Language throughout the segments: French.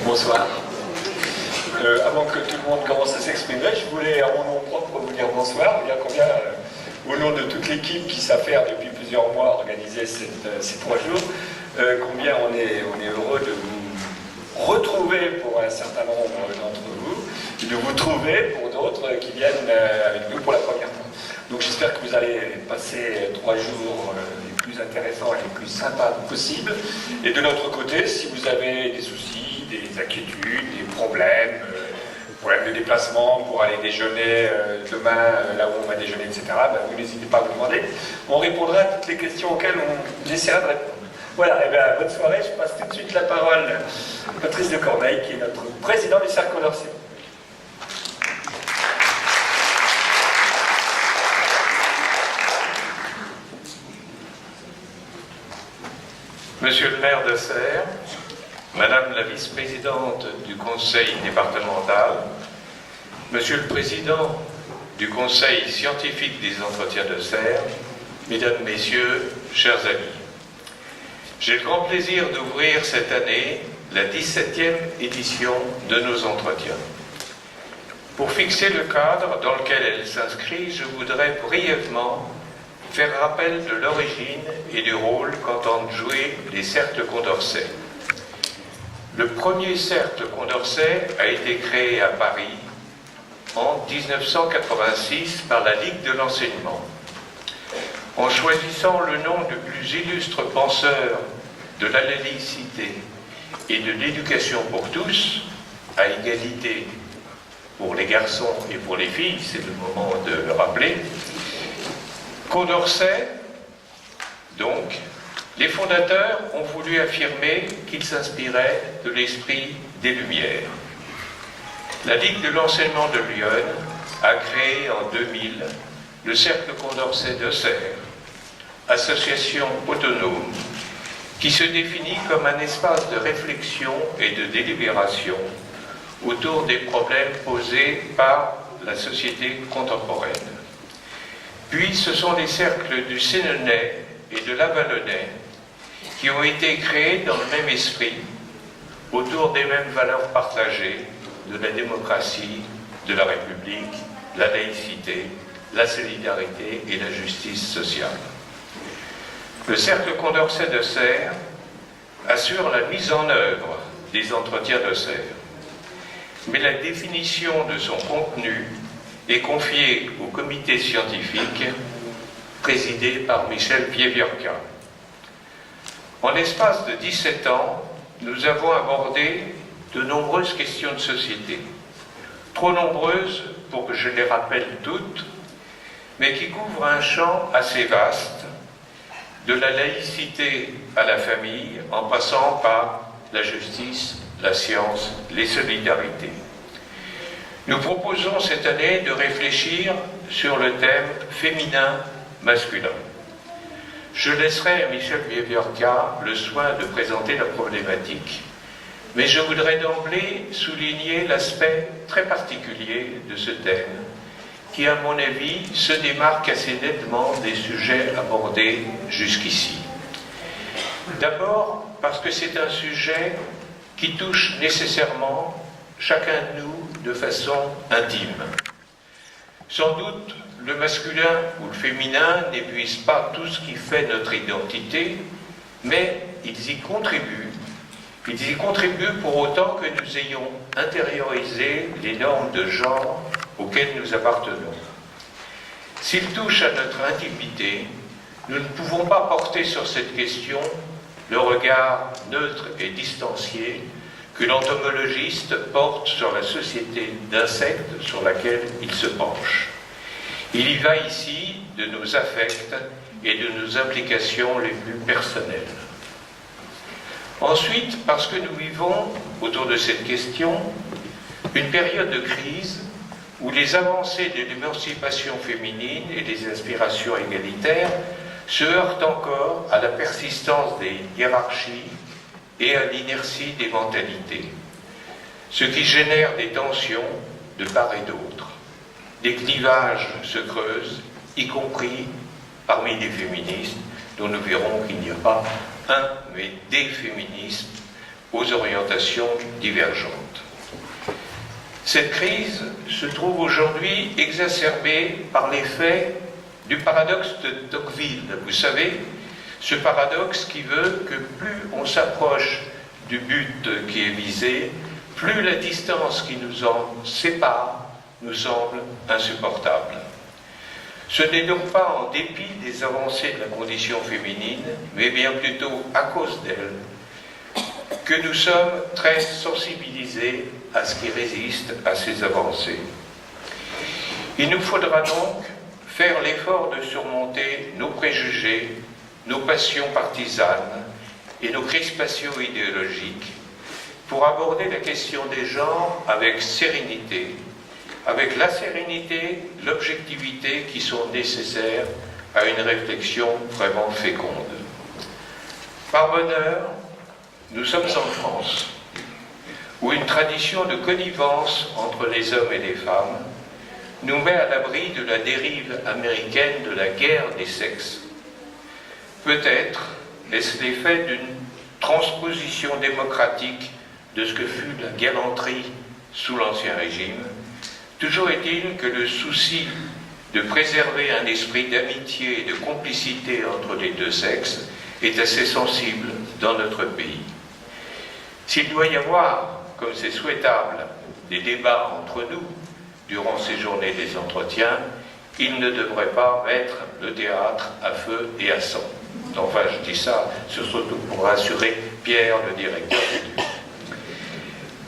Bonsoir. Avant que tout le monde commence à s'exprimer, je voulais, à mon nom propre, vous dire bonsoir, dire combien, au nom de toute l'équipe qui s'affaire depuis plusieurs mois à organiser ces 3 jours, combien on est heureux de vous retrouver pour un certain nombre d'entre vous, et de vous trouver pour d'autres qui viennent avec nous pour la première fois. Donc j'espère que vous allez passer 3 jours les plus intéressants et les plus sympas possibles. Et de notre côté, si vous avez des soucis, des inquiétudes, des problèmes de déplacement pour aller déjeuner demain là où on va déjeuner, etc., vous n'hésitez pas à vous demander. On répondra à toutes les questions auxquelles on essaiera de répondre. Voilà, et bien bonne soirée, je passe tout de suite la parole à Patrice de Corneille, qui est notre président du Cercle Condorcet. Monsieur le maire de Serres, Madame la vice-présidente du conseil départemental, Monsieur le président du conseil scientifique des entretiens de Serres, Mesdames, Messieurs, chers amis, j'ai le grand plaisir d'ouvrir cette année la 17e édition de nos entretiens. Pour fixer le cadre dans lequel elle s'inscrit, je voudrais brièvement faire rappel de l'origine et du rôle qu'entendent jouer les cercles Condorcet. Le premier cercle Condorcet a été créé à Paris en 1986 par la Ligue de l'enseignement. En choisissant le nom du plus illustre penseur de la laïcité et de l'éducation pour tous, à égalité pour les garçons et pour les filles, c'est le moment de le rappeler, Condorcet, donc, les fondateurs ont voulu affirmer qu'ils s'inspiraient de l'esprit des Lumières. La Ligue de l'enseignement de Lyon a créé en 2000 le Cercle Condorcet de Serres, association autonome qui se définit comme un espace de réflexion et de délibération autour des problèmes posés par la société contemporaine. Puis ce sont les cercles du Sénonais et de l'Avallonnais qui ont été créés dans le même esprit, autour des mêmes valeurs partagées de la démocratie, de la République, la laïcité, la solidarité et la justice sociale. Le Cercle Condorcet de Serres assure la mise en œuvre des entretiens de Serres, mais la définition de son contenu est confiée au comité scientifique présidé par Michel Pieviorka. En l'espace de 17 ans, nous avons abordé de nombreuses questions de société, trop nombreuses pour que je les rappelle toutes, mais qui couvrent un champ assez vaste, de la laïcité à la famille, en passant par la justice, la science, les solidarités. Nous proposons cette année de réfléchir sur le thème féminin-masculin. Je laisserai à Michel Pieviorka le soin de présenter la problématique, mais je voudrais d'emblée souligner l'aspect très particulier de ce thème, qui, à mon avis, se démarque assez nettement des sujets abordés jusqu'ici. D'abord, parce que c'est un sujet qui touche nécessairement chacun de nous de façon intime. Sans doute, le masculin ou le féminin n'épuisent pas tout ce qui fait notre identité, mais ils y contribuent. Ils y contribuent pour autant que nous ayons intériorisé les normes de genre auxquelles nous appartenons. S'ils touchent à notre intimité, nous ne pouvons pas porter sur cette question le regard neutre et distancié que l'entomologiste porte sur la société d'insectes sur laquelle il se penche. Il y va ici de nos affects et de nos implications les plus personnelles. Ensuite, parce que nous vivons, autour de cette question, une période de crise où les avancées de l'émancipation féminine et des aspirations égalitaires se heurtent encore à la persistance des hiérarchies et à l'inertie des mentalités, ce qui génère des tensions de part et d'autre. Des clivages se creusent, y compris parmi les féministes, dont nous verrons qu'il n'y a pas un, mais des féminismes aux orientations divergentes. Cette crise se trouve aujourd'hui exacerbée par l'effet du paradoxe de Tocqueville. Vous savez, ce paradoxe qui veut que plus on s'approche du but qui est visé, plus la distance qui nous en sépare nous semble insupportable. Ce n'est donc pas en dépit des avancées de la condition féminine, mais bien plutôt à cause d'elles, que nous sommes très sensibilisés à ce qui résiste à ces avancées. Il nous faudra donc faire l'effort de surmonter nos préjugés, nos passions partisanes et nos crispations idéologiques pour aborder la question des genres avec sérénité, avec la sérénité, l'objectivité qui sont nécessaires à une réflexion vraiment féconde. Par bonheur, nous sommes en France, où une tradition de connivence entre les hommes et les femmes nous met à l'abri de la dérive américaine de la guerre des sexes. Peut-être est-ce l'effet d'une transposition démocratique de ce que fut la galanterie sous l'Ancien Régime. Toujours est-il que le souci de préserver un esprit d'amitié et de complicité entre les deux sexes est assez sensible dans notre pays. S'il doit y avoir, comme c'est souhaitable, des débats entre nous durant ces journées des entretiens, il ne devrait pas mettre le théâtre à feu et à sang. Enfin, je dis ça surtout pour rassurer Pierre, le directeur du lieu.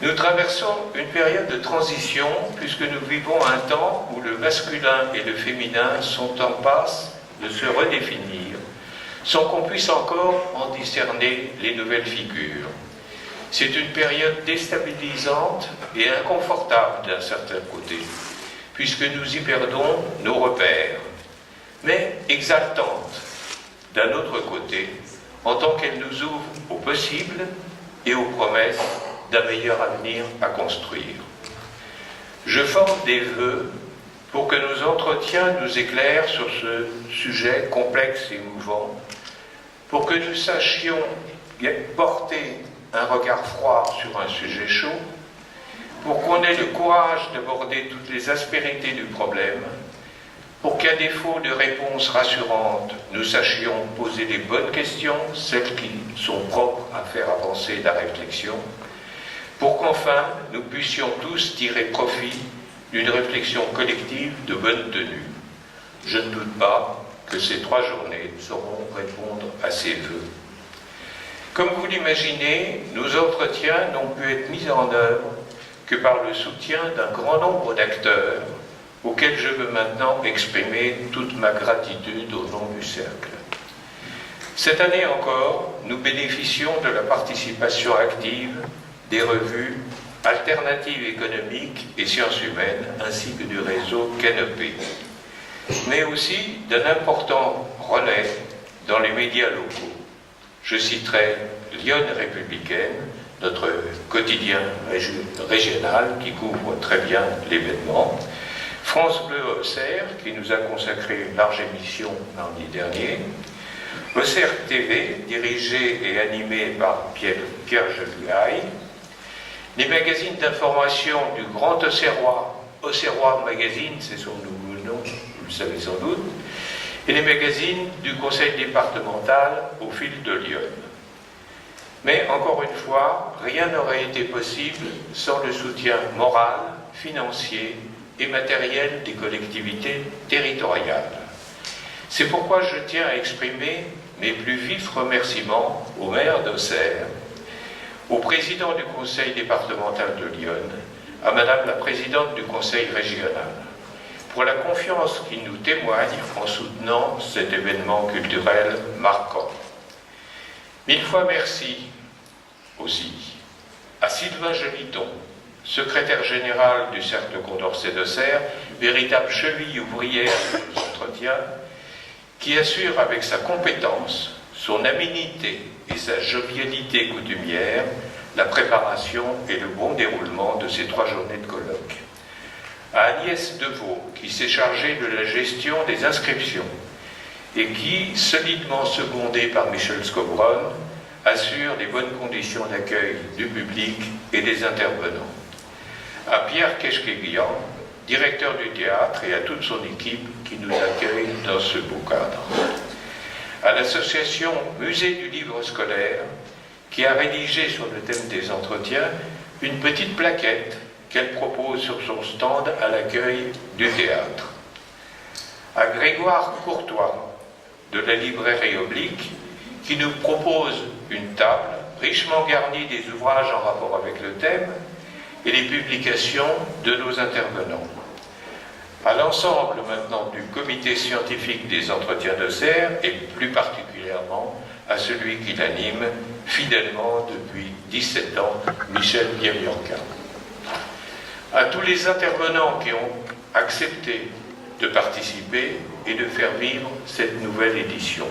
Nous traversons une période de transition puisque nous vivons un temps où le masculin et le féminin sont en passe de se redéfinir sans qu'on puisse encore en discerner les nouvelles figures. C'est une période déstabilisante et inconfortable d'un certain côté, puisque nous y perdons nos repères, mais exaltante d'un autre côté, en tant qu'elle nous ouvre aux possibles et aux promesses d'un meilleur avenir à construire. Je forme des vœux pour que nos entretiens nous éclairent sur ce sujet complexe et mouvant, pour que nous sachions porter un regard froid sur un sujet chaud, pour qu'on ait le courage d'aborder toutes les aspérités du problème, pour qu'à défaut de réponses rassurantes, nous sachions poser les bonnes questions, celles qui sont propres à faire avancer la réflexion, pour qu'enfin nous puissions tous tirer profit d'une réflexion collective de bonne tenue. Je ne doute pas que ces 3 journées sauront répondre à ces vœux. Comme vous l'imaginez, nos entretiens n'ont pu être mis en œuvre que par le soutien d'un grand nombre d'acteurs auxquels je veux maintenant exprimer toute ma gratitude au nom du Cercle. Cette année encore, nous bénéficions de la participation active des revues Alternatives économiques et sciences humaines ainsi que du réseau Canopée, mais aussi d'un important relais dans les médias locaux. Je citerai Lyon Républicaine, notre quotidien régional qui couvre très bien l'événement, France Bleu Auxerre, qui nous a consacré une large émission mardi dernier, Auxerre TV, dirigé et animé par Pierre Joliaille, les magazines d'information du Grand Auxerrois, Auxerrois Magazine, c'est son nouveau nom, vous le savez sans doute, et les magazines du Conseil départemental au fil de Lyon. Mais encore une fois, rien n'aurait été possible sans le soutien moral, financier et matériel des collectivités territoriales. C'est pourquoi je tiens à exprimer mes plus vifs remerciements au maire d'Auxerre, au président du conseil départemental de Lyon, à Madame la présidente du conseil régional, pour la confiance qu'ils nous témoignent en soutenant cet événement culturel marquant. Mille fois merci aussi à Sylvain Joliton, secrétaire général du Cercle Condorcet de Serres, véritable cheville ouvrière de l'entretien, qui assure avec sa compétence, son aménité et sa jovialité coutumière la préparation et le bon déroulement de ces 3 journées de colloque. À Agnès Deveau, qui s'est chargée de la gestion des inscriptions et qui, solidement secondée par Michel Scobron, assure les bonnes conditions d'accueil du public et des intervenants. À Pierre Keshkeguian, directeur du théâtre, et à toute son équipe qui nous accueille dans ce beau cadre. À l'association Musée du Livre Scolaire, qui a rédigé sur le thème des entretiens une petite plaquette qu'elle propose sur son stand à l'accueil du théâtre. À Grégoire Courtois, de la librairie Oblique, qui nous propose une table richement garnie des ouvrages en rapport avec le thème et les publications de nos intervenants. À l'ensemble maintenant du comité scientifique des entretiens de Serres et plus particulièrement à celui qui l'anime fidèlement depuis 17 ans, Michel Biabianca. À tous les intervenants qui ont accepté de participer et de faire vivre cette nouvelle édition.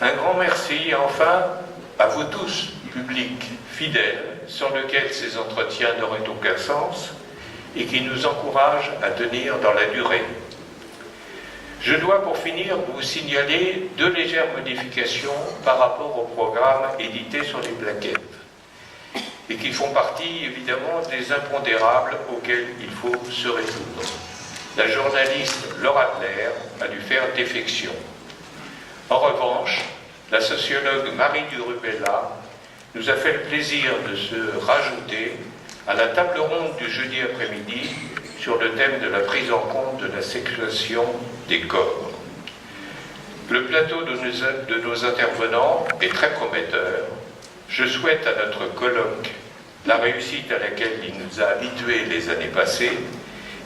Un grand merci enfin à vous tous, public fidèle, sans lequel ces entretiens n'auraient aucun sens et qui nous encouragent à tenir dans la durée. Je dois pour finir vous signaler 2 légères modifications par rapport au programme édité sur les plaquettes et qui font partie évidemment des impondérables auxquels il faut se résoudre. La journaliste Laura Adler a dû faire défection. En revanche, la sociologue Marie Durubella nous a fait le plaisir de se rajouter à la table ronde du jeudi après-midi sur le thème de la prise en compte de la sexuation des corps. Le plateau de nos intervenants est très prometteur. Je souhaite à notre colloque la réussite à laquelle il nous a habitués les années passées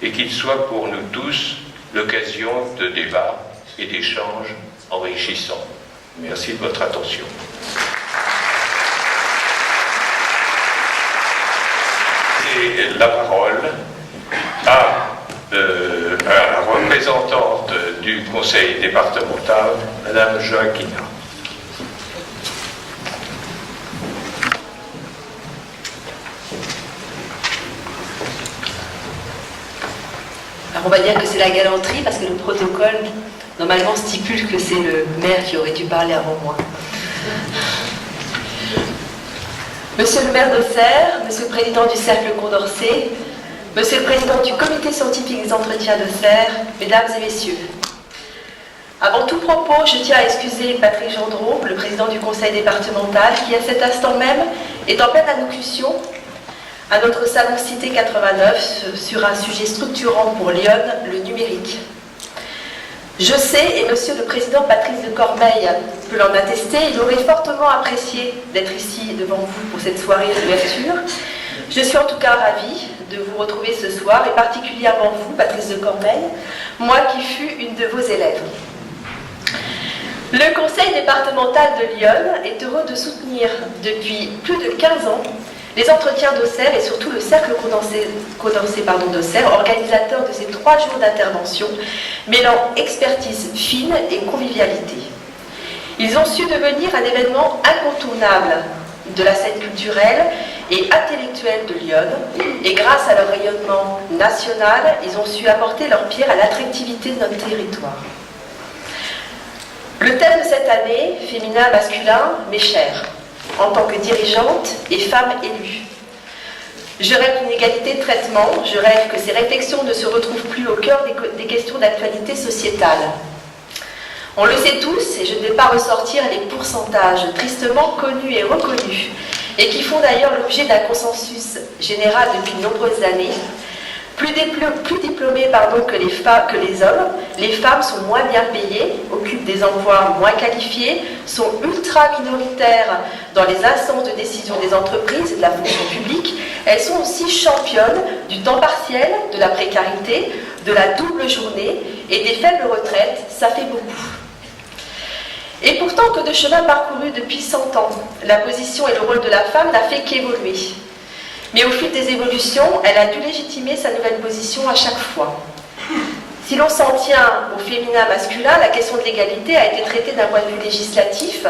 et qu'il soit pour nous tous l'occasion de débats et d'échanges enrichissants. Merci de votre attention. Et la parole à la représentante du conseil départemental, Madame Joaquina. Alors on va dire que c'est la galanterie parce que le protocole normalement stipule que c'est le maire qui aurait dû parler avant moi. Monsieur le maire d'Auxerre, monsieur le président du Cercle Condorcet, monsieur le président du comité scientifique des entretiens d'Auxerre, mesdames et messieurs. Avant tout propos, je tiens à excuser Patrick Gendreau, le président du conseil départemental, qui à cet instant même est en pleine allocution à notre salon Cité 89 sur un sujet structurant pour Lyon, le numérique. Je sais, et monsieur le président Patrice de Cormeilles peut l'en attester, il aurait fortement apprécié d'être ici devant vous pour cette soirée d'ouverture. Je suis en tout cas ravie de vous retrouver ce soir, et particulièrement vous, Patrice de Cormeilles, moi qui fus une de vos élèves. Le conseil départemental de Lyon est heureux de soutenir depuis plus de 15 ans les entretiens d'Auxerre et surtout le Cercle Condorcet d'Auxerre, organisateur de ces 3 jours d'intervention, mêlant expertise fine et convivialité. Ils ont su devenir un événement incontournable de la scène culturelle et intellectuelle de Lyon, et grâce à leur rayonnement national, ils ont su apporter leur pierre à l'attractivité de notre territoire. Le thème de cette année, féminin, masculin, m'est cher, en tant que dirigeante et femme élue. Je rêve d'une égalité de traitement, je rêve que ces réflexions ne se retrouvent plus au cœur des questions d'actualité sociétale. On le sait tous, et je ne vais pas ressortir les pourcentages tristement connus et reconnus, et qui font d'ailleurs l'objet d'un consensus général depuis de nombreuses années. Plus diplômées que les hommes, les femmes sont moins bien payées, occupent des emplois moins qualifiés, sont ultra minoritaires dans les instances de décision des entreprises et de la fonction publique. Elles sont aussi championnes du temps partiel, de la précarité, de la double journée et des faibles retraites. Ça fait beaucoup. Et pourtant, que de chemin parcouru depuis 100 ans, la position et le rôle de la femme n'a fait qu'évoluer. Mais au fil des évolutions, elle a dû légitimer sa nouvelle position à chaque fois. Si l'on s'en tient au féminin masculin, la question de l'égalité a été traitée d'un point de vue législatif.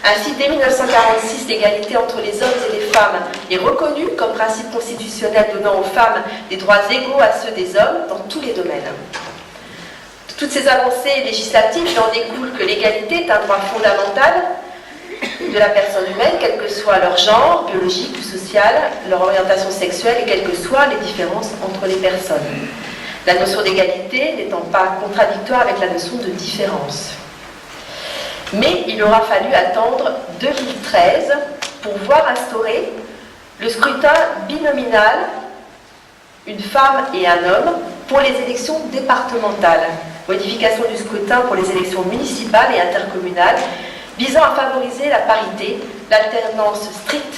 Ainsi, dès 1946, l'égalité entre les hommes et les femmes est reconnue comme principe constitutionnel donnant aux femmes des droits égaux à ceux des hommes dans tous les domaines. Toutes ces avancées législatives, il en découle que l'égalité est un droit fondamental de la personne humaine, quel que soit leur genre, biologique ou social, leur orientation sexuelle et quelles que soient les différences entre les personnes. La notion d'égalité n'étant pas contradictoire avec la notion de différence. Mais il aura fallu attendre 2013 pour voir instaurer le scrutin binominal, une femme et un homme, pour les élections départementales. Modification du scrutin pour les élections municipales et intercommunales, visant à favoriser la parité, l'alternance stricte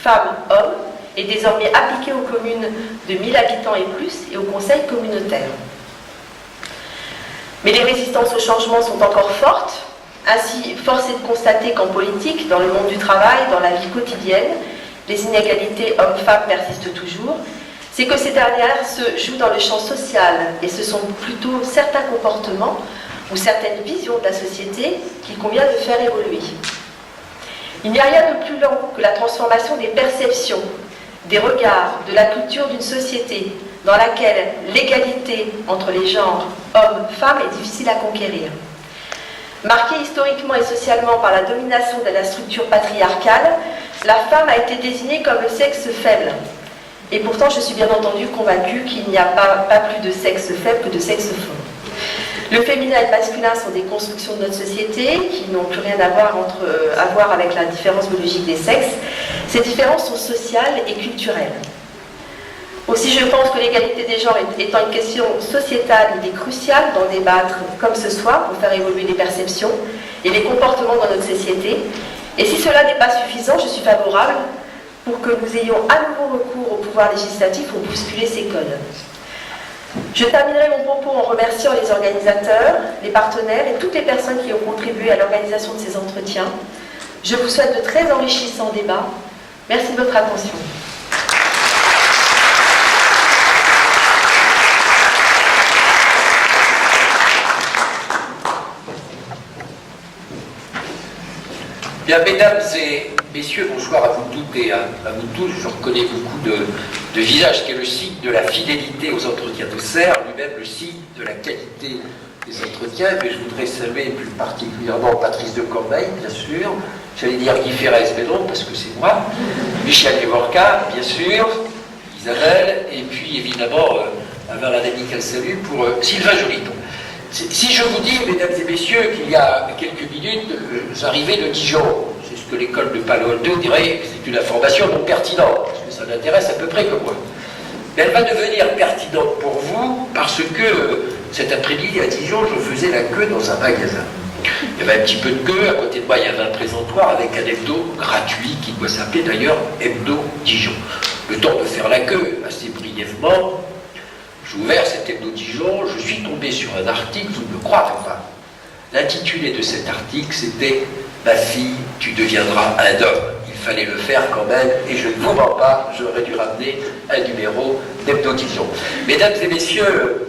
femmes-hommes est désormais appliquée aux communes de 1000 habitants et plus et aux conseils communautaires. Mais les résistances au changement sont encore fortes. Ainsi, force est de constater qu'en politique, dans le monde du travail, dans la vie quotidienne, les inégalités hommes-femmes persistent toujours. C'est que ces dernières se jouent dans le champ social et ce sont plutôt certains comportements ou certaines visions de la société qu'il convient de faire évoluer. Il n'y a rien de plus lent que la transformation des perceptions, des regards, de la culture d'une société dans laquelle l'égalité entre les genres hommes-femmes est difficile à conquérir. Marquée historiquement et socialement par la domination de la structure patriarcale, la femme a été désignée comme le sexe faible. Et pourtant, je suis bien entendu convaincue qu'il n'y a pas plus de sexe faible que de sexe fort. Le féminin et le masculin sont des constructions de notre société qui n'ont plus rien à voir avec la différence biologique des sexes. Ces différences sont sociales et culturelles. Aussi, je pense que l'égalité des genres étant une question sociétale, il est crucial d'en débattre comme ce soir pour faire évoluer les perceptions et les comportements dans notre société. Et si cela n'est pas suffisant, je suis favorable pour que nous ayons à nouveau recours au pouvoir législatif pour bousculer ces codes. Je terminerai mon propos en remerciant les organisateurs, les partenaires et toutes les personnes qui ont contribué à l'organisation de ces entretiens. Je vous souhaite de très enrichissants débats. Merci de votre attention. Bien, mesdames et messieurs, bonsoir à vous toutes et à vous tous. Je reconnais beaucoup de visages, qui est le signe de la fidélité aux entretiens de CERF, lui-même le signe de la qualité des entretiens. Mais je voudrais saluer plus particulièrement Patrice de Cormeil, bien sûr. J'allais dire Guy Ferrez, mais non, parce que c'est moi. Michel Levorka, bien sûr. Isabelle, et puis évidemment, avec un amical salut pour Sylvain Joliton. Si je vous dis, mesdames et messieurs, qu'il y a quelques minutes, j'arrivais de Dijon, c'est ce que l'école de Palo Alto dirait, c'est une information non pertinente, parce que ça n'intéresse à peu près que moi. Mais elle va devenir pertinente pour vous, parce que cet après-midi à Dijon, je faisais la queue dans un magasin. Il y avait un petit peu de queue, à côté de moi il y avait un présentoir avec un hebdo gratuit, qui doit s'appeler d'ailleurs Hebdo Dijon. Le temps de faire la queue, assez brièvement, j'ai ouvert cet hebdo Dijon, je suis tombé sur un article, vous ne me croirez pas. L'intitulé de cet article, c'était « Ma fille, tu deviendras un homme ». Il fallait le faire quand même, et je ne vous mens pas, j'aurais dû ramener un numéro d'hebdo Dijon. Mesdames et messieurs,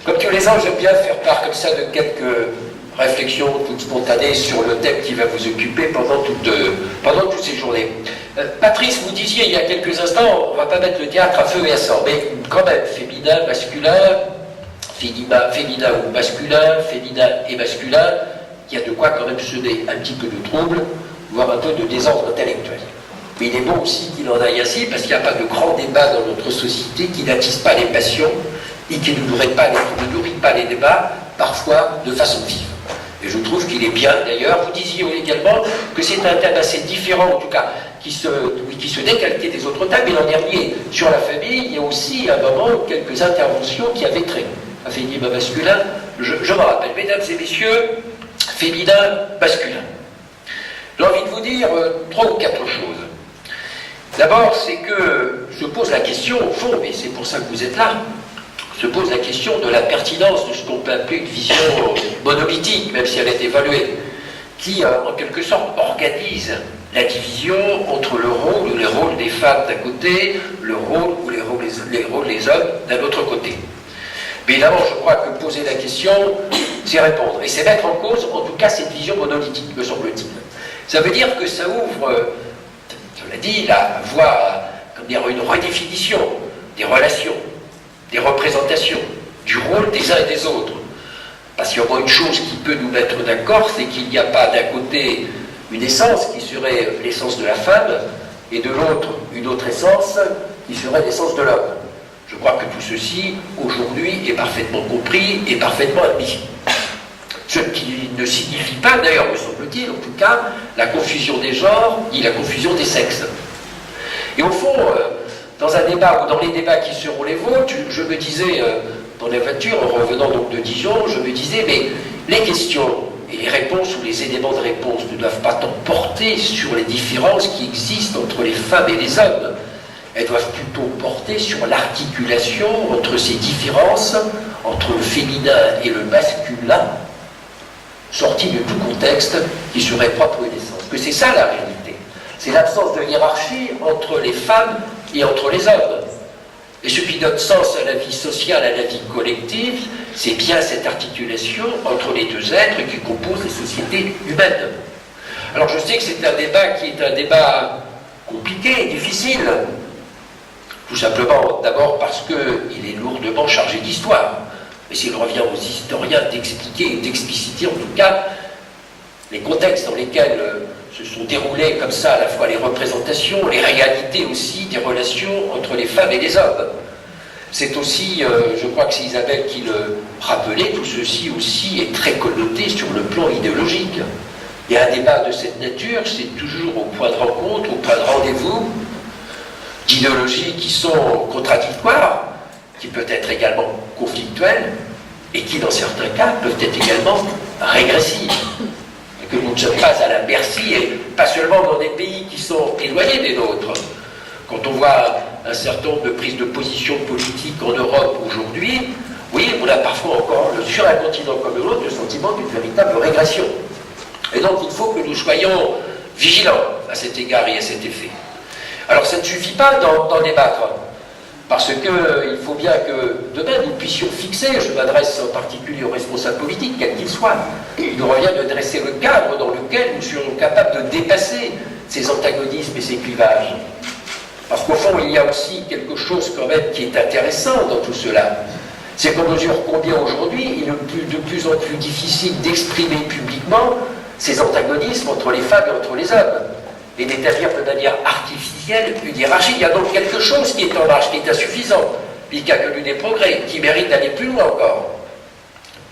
comme tous les ans, j'aime bien faire part comme ça de quelques réflexions toutes spontanées sur le thème qui va vous occuper pendant toutes ces journées. Patrice, vous disiez il y a quelques instants, on ne va pas mettre le théâtre à feu et à sang, mais quand même, féminin, masculin, féminin ou masculin, féminin et masculin, il y a de quoi quand même semer un petit peu de trouble, voire un peu de désordre intellectuel. Mais il est bon aussi qu'il en aille ainsi, parce qu'il n'y a pas de grand débat dans notre société qui n'attise pas les passions et qui ne nourrit pas les débats, parfois de façon vive. Et je trouve qu'il est bien d'ailleurs. Vous disiez également que c'est un thème assez différent, en tout cas, qui se décalquait des autres thèmes. Et l'an dernier, sur la famille, il y a aussi à un moment quelques interventions qui avaient trait à féminin masculin. Je me rappelle, mesdames et messieurs, féminin masculin. J'ai envie de vous dire 3 ou 4 choses. D'abord, c'est que je pose la question, au fond, mais c'est pour ça que vous êtes là, se pose la question de la pertinence de ce qu'on peut appeler une vision monolithique, même si elle est évaluée, qui, en quelque sorte, organise la division entre le rôle ou les rôles des femmes d'un côté, le rôle ou les rôles des hommes d'un autre côté. Mais évidemment, je crois que poser la question, c'est répondre. Et c'est mettre en cause, en tout cas, cette vision monolithique, me semble-t-il. Ça veut dire que ça ouvre, je l'ai dit, la voie à une redéfinition des relations, des représentations, du rôle des uns et des autres. Parce qu'il y a au moins une chose qui peut nous mettre d'accord, c'est qu'il n'y a pas d'un côté une essence qui serait l'essence de la femme, et de l'autre une autre essence qui serait l'essence de l'homme. Je crois que tout ceci, aujourd'hui, est parfaitement compris et parfaitement admis. Ce qui ne signifie pas, d'ailleurs, me semble-t-il, en tout cas, la confusion des genres, ni la confusion des sexes. Et au fond, dans un débat, ou dans les débats qui seront les vôtres, je me disais, dans la voiture, en revenant donc de Dijon, je me disais, mais les questions et les réponses ou les éléments de réponse ne doivent pas tant porter sur les différences qui existent entre les femmes et les hommes. Elles doivent plutôt porter sur l'articulation entre ces différences, entre le féminin et le masculin, sorti de tout contexte qui serait propre à l'essence. Que c'est ça la réalité. C'est l'absence de hiérarchie entre les femmes et entre les hommes. Et ce qui donne sens à la vie sociale, à la vie collective, c'est bien cette articulation entre les deux êtres qui composent les sociétés humaines. Alors je sais que c'est un débat qui est un débat compliqué et difficile. Tout simplement, d'abord parce qu'il est lourdement chargé d'histoire. Mais s'il revient aux historiens d'expliquer et d'expliciter, en tout cas, les contextes dans lesquels se sont déroulées comme ça à la fois les représentations, les réalités aussi des relations entre les femmes et les hommes. C'est aussi, je crois que c'est Isabelle qui le rappelait, tout ceci aussi est très connoté sur le plan idéologique. Et un débat de cette nature, c'est toujours au point de rencontre, au point de rendez-vous, d'idéologies qui sont contradictoires, qui peuvent être également conflictuelles, et qui, dans certains cas, peuvent être également régressives. Et que nous ne sommes pas à la merci, et pas seulement dans des pays qui sont éloignés des nôtres. Quand on voit un certain nombre de prises de position politiques en Europe aujourd'hui, oui, on a parfois encore, sur un continent comme l'autre, le sentiment d'une véritable régression. Et donc, il faut que nous soyons vigilants à cet égard et à cet effet. Alors, ça ne suffit pas d'en débattre. Parce qu'il faut bien que demain nous puissions fixer, je m'adresse en particulier aux responsables politiques, quels qu'ils soient, il nous revient de dresser le cadre dans lequel nous serions capables de dépasser ces antagonismes et ces clivages. Parce qu'au fond, il y a aussi quelque chose quand même qui est intéressant dans tout cela. C'est qu'on mesure combien aujourd'hui il est de plus en plus difficile d'exprimer publiquement ces antagonismes entre les femmes et entre les hommes, et d'établir de manière artificielle une hiérarchie. Il y a donc quelque chose qui est en marche, qui est insuffisant, puis qui a connu des progrès, qui mérite d'aller plus loin encore.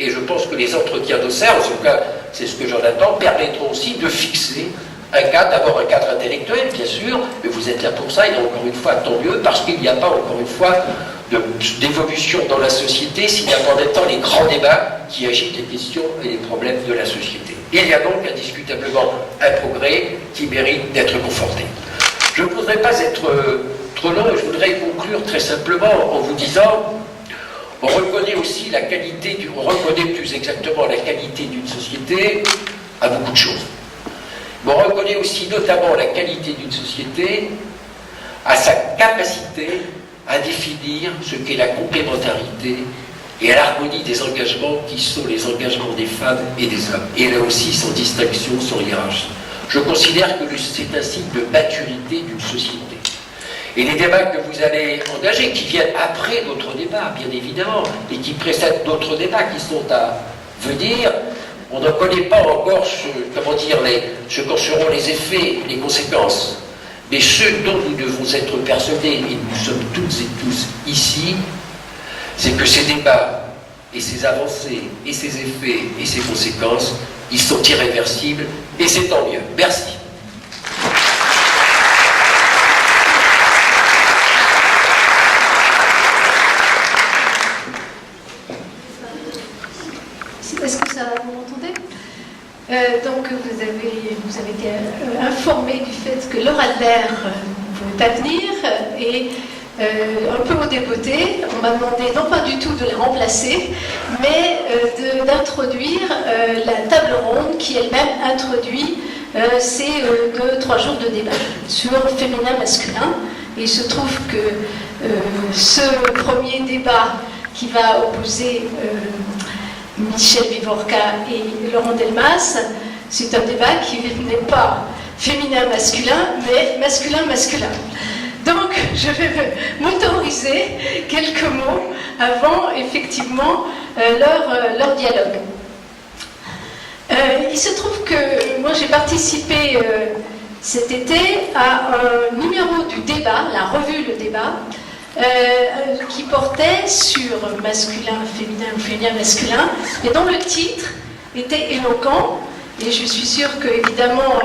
Et je pense que les entretiens d'Auxerre, en tout cas, c'est ce que j'en attends, permettront aussi de fixer un cadre, d'abord un cadre intellectuel, bien sûr, mais vous êtes là pour ça, et encore une fois, tant mieux, parce qu'il n'y a pas, encore une fois, d'évolution dans la société s'il n'y a pas en même temps les grands débats qui agitent les questions et les problèmes de la société. Il y a donc indiscutablement un progrès qui mérite d'être conforté. Je ne voudrais pas être trop long, et je voudrais conclure très simplement en vous disant, on reconnaît aussi la qualité, on reconnaît plus exactement la qualité d'une société à beaucoup de choses. Mais on reconnaît aussi notamment la qualité d'une société à sa capacité à définir ce qu'est la complémentarité et à l'harmonie des engagements qui sont les engagements des femmes et des hommes. Et là aussi, sans distinction, sans hiérarchie. Je considère que c'est un signe de maturité d'une société. Et les débats que vous allez engager, qui viennent après d'autres débats, bien évidemment, et qui précèdent d'autres débats qui sont à venir, on ne connaît pas encore ce qu'en seront les effets, les conséquences. Mais ce dont nous devons être persuadés, et nous sommes toutes et tous ici, c'est que ces débats, et ces avancées, et ces effets, et ces conséquences, ils sont irréversibles, et c'est tant mieux. Merci. Donc vous avez été informé du fait que Laura Adler ne pouvait pas venir et un peu au débeauté, on m'a demandé non pas du tout de la remplacer, mais d'introduire la table ronde qui elle-même introduit ces 2-3 jours de débat sur féminin-masculin. Et il se trouve que ce premier débat qui va opposer Michel Vivorca et Laurent Delmas, c'est un débat qui n'est pas féminin-masculin, mais masculin-masculin. Donc, je vais m'autoriser quelques mots avant, effectivement, leur dialogue. Il se trouve que moi, j'ai participé cet été à un numéro du débat, la revue Le Débat, qui portait sur masculin, féminin ou féminin, masculin, et dont le titre était éloquent. Et je suis sûre qu'évidemment,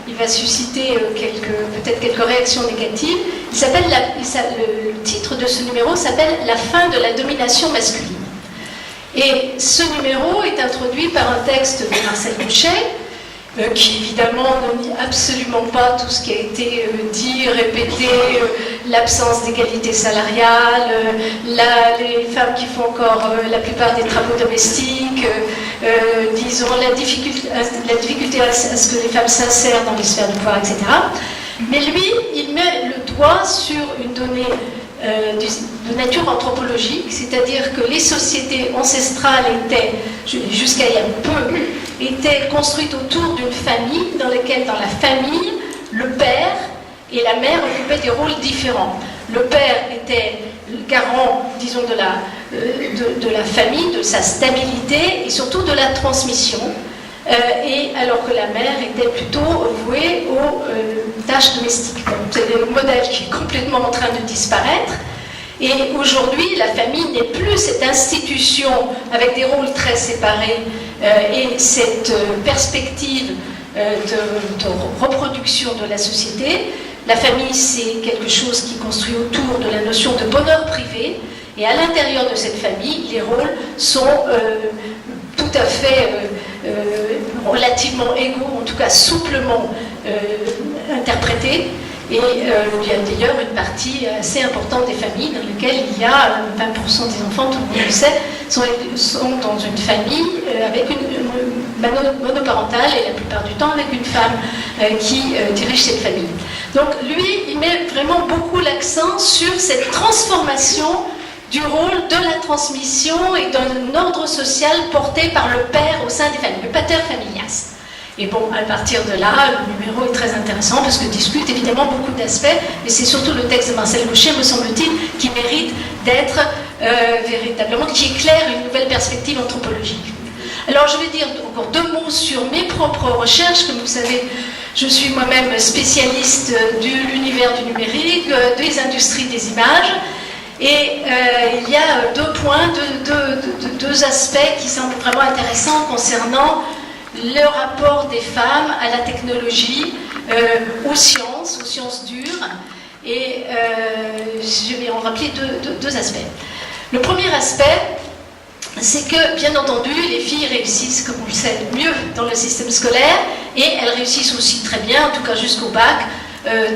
il va susciter peut-être quelques réactions négatives. Le titre de ce numéro s'appelle « La fin de la domination masculine ». Et ce numéro est introduit par un texte de Marcel Gauchet, qui évidemment ne nie absolument pas tout ce qui a été dit, répété, l'absence d'égalité salariale, les femmes qui font encore la plupart des travaux domestiques, disons la difficulté à ce que les femmes s'insèrent dans les sphères de pouvoir, etc. Mais lui, il met le doigt sur une donnée de nature anthropologique, c'est-à-dire que les sociétés ancestrales étaient, jusqu'à il y a peu, étaient construites autour d'une famille dans laquelle, dans la famille, le père et la mère occupaient des rôles différents. Le père était le garant, disons, de la famille, de sa stabilité et surtout de la transmission, et alors que la mère était plutôt vouée aux tâches domestiques. C'est un modèle qui est complètement en train de disparaître. Et aujourd'hui, la famille n'est plus cette institution avec des rôles très séparés et cette perspective de reproduction de la société. La famille, c'est quelque chose qui construit autour de la notion de bonheur privé. Et à l'intérieur de cette famille, les rôles sont tout à fait relativement égaux, en tout cas souplement interprétés. Et il y a d'ailleurs une partie assez importante des familles dans lesquelles il y a 20% des enfants, tout le monde le sait, sont dans une famille avec une monoparentale et la plupart du temps avec une femme qui dirige cette famille. Donc lui, il met vraiment beaucoup l'accent sur cette transformation du rôle de la transmission et d'un ordre social porté par le père au sein des familles, le pater familias. Et bon, à partir de là, le numéro est très intéressant parce que discute évidemment beaucoup d'aspects, mais c'est surtout le texte de Marcel Gauchet, me semble-t-il, qui mérite d'être véritablement, qui éclaire une nouvelle perspective anthropologique. Alors je vais dire encore 2 mots sur mes propres recherches. Comme vous savez, je suis moi-même spécialiste de l'univers du numérique, des industries des images. Et il y a 2 points, 2 aspects qui semblent vraiment intéressants concernant le rapport des femmes à la technologie, aux sciences dures. Et je vais en rappeler 2 aspects. Le premier aspect, c'est que, bien entendu, les filles réussissent, comme on le sait, mieux dans le système scolaire, et elles réussissent aussi très bien, en tout cas jusqu'au bac,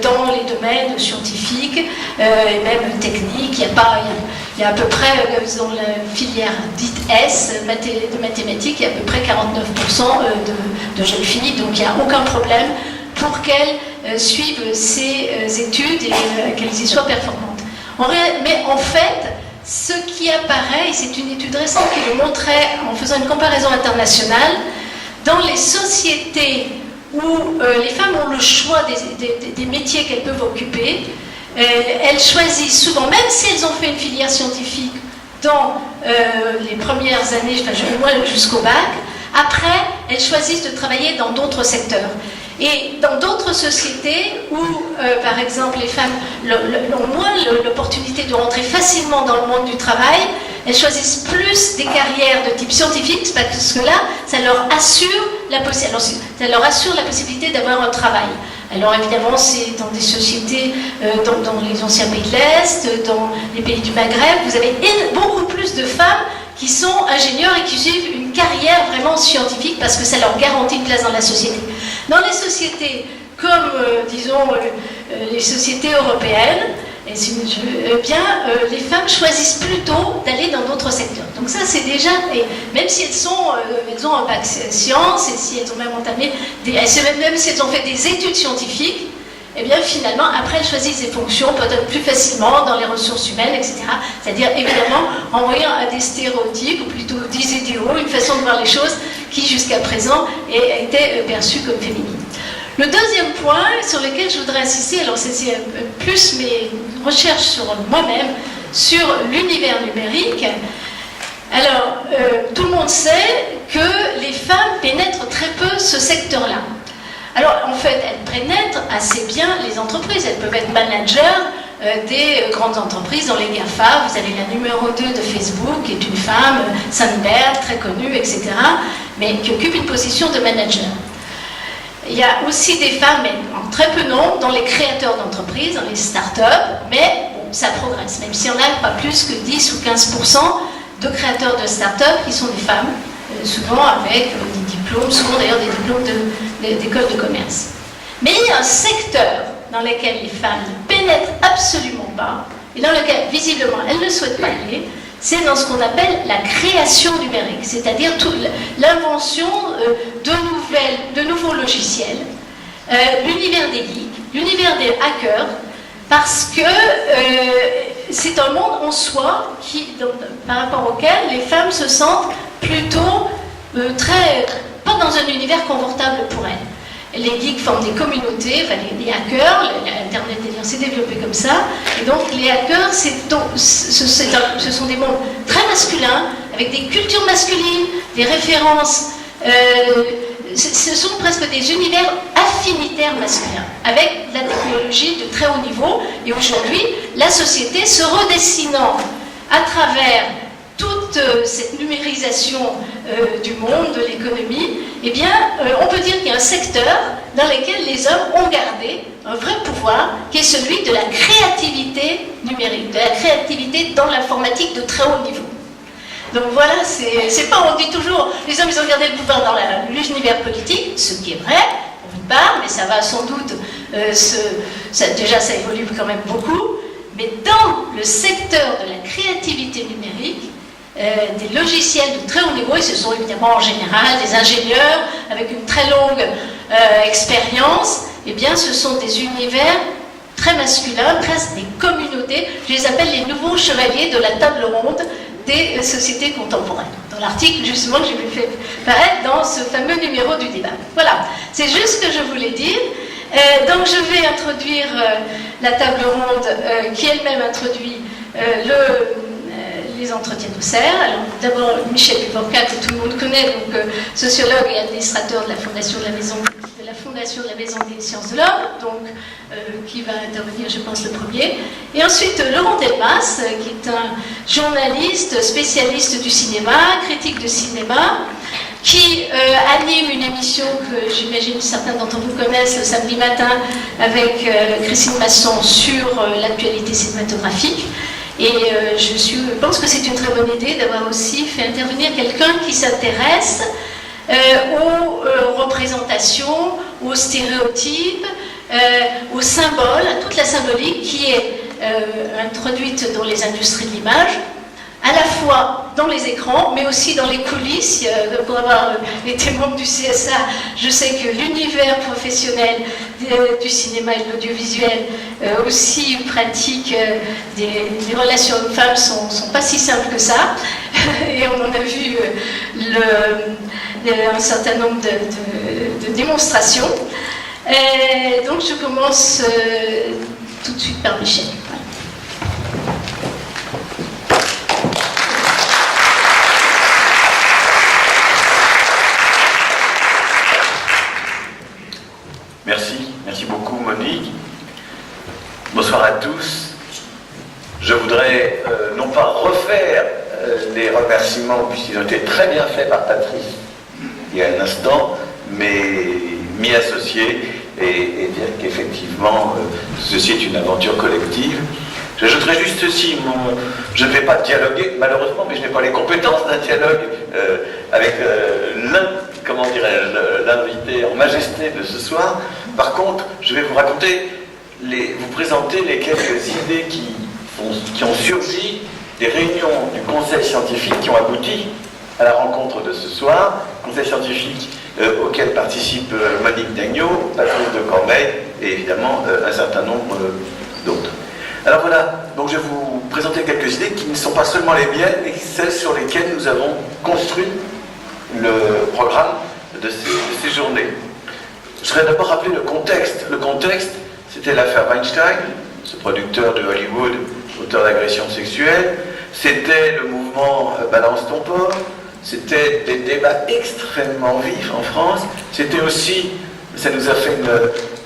dans les domaines scientifiques et même techniques. Il y a à peu près, dans la filière dite S, de mathématiques, il y a à peu près 49% de jeunes filles, donc il n'y a aucun problème pour qu'elles suivent ces études et qu'elles y soient performantes. Mais en fait, ce qui apparaît, et c'est une étude récente qui le montrait en faisant une comparaison internationale, dans les sociétés où les femmes ont le choix des métiers qu'elles peuvent occuper, elles choisissent souvent, même si elles ont fait une filière scientifique dans les premières années, au moins jusqu'au bac, après, elles choisissent de travailler dans d'autres secteurs. Et dans d'autres sociétés où, par exemple, les femmes ont moins l'opportunité de rentrer facilement dans le monde du travail, elles choisissent plus des carrières de type scientifique parce que là, ça leur assure la possibilité d'avoir un travail. Alors évidemment, c'est dans des sociétés, dans les anciens pays de l'Est, dans les pays du Maghreb, vous avez beaucoup plus de femmes qui sont ingénieurs et qui suivent une carrière vraiment scientifique parce que ça leur garantit une place dans la société. Dans les sociétés comme, disons, les sociétés européennes, les femmes choisissent plutôt d'aller dans d'autres secteurs. Donc ça, c'est déjà, et même si elles ont un bac sciences, et si elles ont même entamé, même si elles ont fait des études scientifiques, eh bien finalement, après, elles choisissent des fonctions peut-être plus facilement dans les ressources humaines, etc. C'est-à-dire, évidemment, en voyant à des stéréotypes, ou plutôt des idéaux, une façon de voir les choses qui, jusqu'à présent, était perçue comme féminine. Le deuxième point sur lequel je voudrais insister, alors c'est plus mes recherches sur moi-même, sur l'univers numérique. Alors, tout le monde sait que les femmes pénètrent très peu ce secteur-là. Alors, en fait, elles pénètrent assez bien les entreprises. Elles peuvent être managers des grandes entreprises dans les GAFA. Vous avez la numéro 2 de Facebook, qui est une femme, Sandberg, très connue, etc., mais qui occupe une position de manager. Il y a aussi des femmes, mais en très peu nombre, dans les créateurs d'entreprises, dans les start-up, mais bon, ça progresse, même s'il y en a pas plus que 10 ou 15% de créateurs de start-up qui sont des femmes, souvent avec des diplômes, souvent d'ailleurs des diplômes d'école de commerce. Mais il y a un secteur dans lequel les femmes ne pénètrent absolument pas, et dans lequel, visiblement, elles ne souhaitent pas aller, c'est dans ce qu'on appelle la création numérique, c'est-à-dire l'invention de nouveaux logiciels, l'univers des geeks, l'univers des hackers, parce que c'est un monde en soi par rapport auquel les femmes se sentent plutôt pas dans un univers confortable pour elles. Les geeks forment des communautés, enfin les hackers, Internet s'est développé comme ça, et donc les hackers, ce sont des mondes très masculins, avec des cultures masculines, des références, ce sont presque des univers affinitaires masculins, avec la technologie de très haut niveau, et aujourd'hui, la société se redessinant à travers toute cette numérisation du monde, de l'économie, eh bien, on peut dire qu'il y a un secteur dans lequel les hommes ont gardé un vrai pouvoir, qui est celui de la créativité numérique, de la créativité dans l'informatique de très haut niveau. Donc voilà, c'est pas, on dit toujours, les hommes ils ont gardé le pouvoir dans l'univers politique, ce qui est vrai, pour une part, mais ça va sans doute, déjà ça évolue quand même beaucoup, mais dans le secteur de la créativité numérique, des logiciels de très haut niveau, et ce sont évidemment en général des ingénieurs avec une très longue expérience, eh bien ce sont des univers très masculins, presque des communautés, je les appelle les nouveaux chevaliers de la table ronde des sociétés contemporaines. Dans l'article justement que j'ai vu faire paraître dans ce fameux numéro du débat. Voilà, c'est juste ce que je voulais dire. Donc je vais introduire la table ronde qui elle-même introduit les entretiens d'Auxerre. Alors d'abord Michel Dupont-Cat, que tout le monde connaît, donc sociologue et administrateur de la Fondation de la Maison des Sciences de l'Homme, donc qui va intervenir, je pense, le premier. Et ensuite Laurent Delmas, qui est un journaliste, spécialiste du cinéma, critique de cinéma, qui anime une émission que j'imagine certains d'entre vous connaissent le samedi matin avec Christine Masson sur l'actualité cinématographique. Et je pense que c'est une très bonne idée d'avoir aussi fait intervenir quelqu'un qui s'intéresse aux représentations, aux stéréotypes, aux symboles, à toute la symbolique qui est introduite dans les industries de l'image, à la fois dans les écrans, mais aussi dans les coulisses. Pour avoir été membre du CSA, je sais que l'univers professionnel du cinéma et de l'audiovisuel aussi pratique des relations hommes-femmes sont pas si simples que ça. Et on en a vu un certain nombre de démonstrations. Donc je commence tout de suite par Michel. Merci beaucoup Monique. Bonsoir à tous. Je voudrais non pas refaire les remerciements, puisqu'ils ont été très bien faits par Patrice il y a un instant, mais m'y associer et dire qu'effectivement ceci est une aventure collective. J'ajouterai juste ceci, je ne vais pas dialoguer, malheureusement, mais je n'ai pas les compétences d'un dialogue avec l'invité en majesté de ce soir. Par contre, je vais vous raconter, vous présenter les quelques idées qui ont surgi des réunions du conseil scientifique qui ont abouti à la rencontre de ce soir, conseil scientifique auquel participent Monique Dagneau, Patrice de Cormeil et évidemment un certain nombre d'autres. Alors voilà, donc je vais vous présenter quelques idées qui ne sont pas seulement les miennes, mais celles sur lesquelles nous avons construit le programme de ces journées. Je voudrais d'abord rappeler le contexte. Le contexte, c'était l'affaire Weinstein, ce producteur de Hollywood, auteur d'agressions sexuelles. C'était le mouvement Balance ton port. C'était des débats extrêmement vifs en France. C'était aussi, ça nous a fait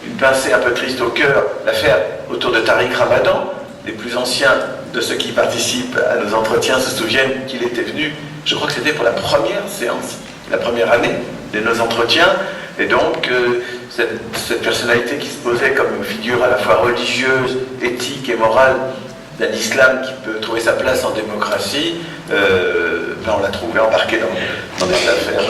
une pincée un peu triste au cœur, l'affaire autour de Tariq Ramadan. Les plus anciens de ceux qui participent à nos entretiens se souviennent qu'il était venu, je crois que c'était pour la première séance, la première année de nos entretiens. Et donc, cette personnalité qui se posait comme une figure à la fois religieuse, éthique et morale d'un islam qui peut trouver sa place en démocratie, on l'a trouvé embarqué dans des affaires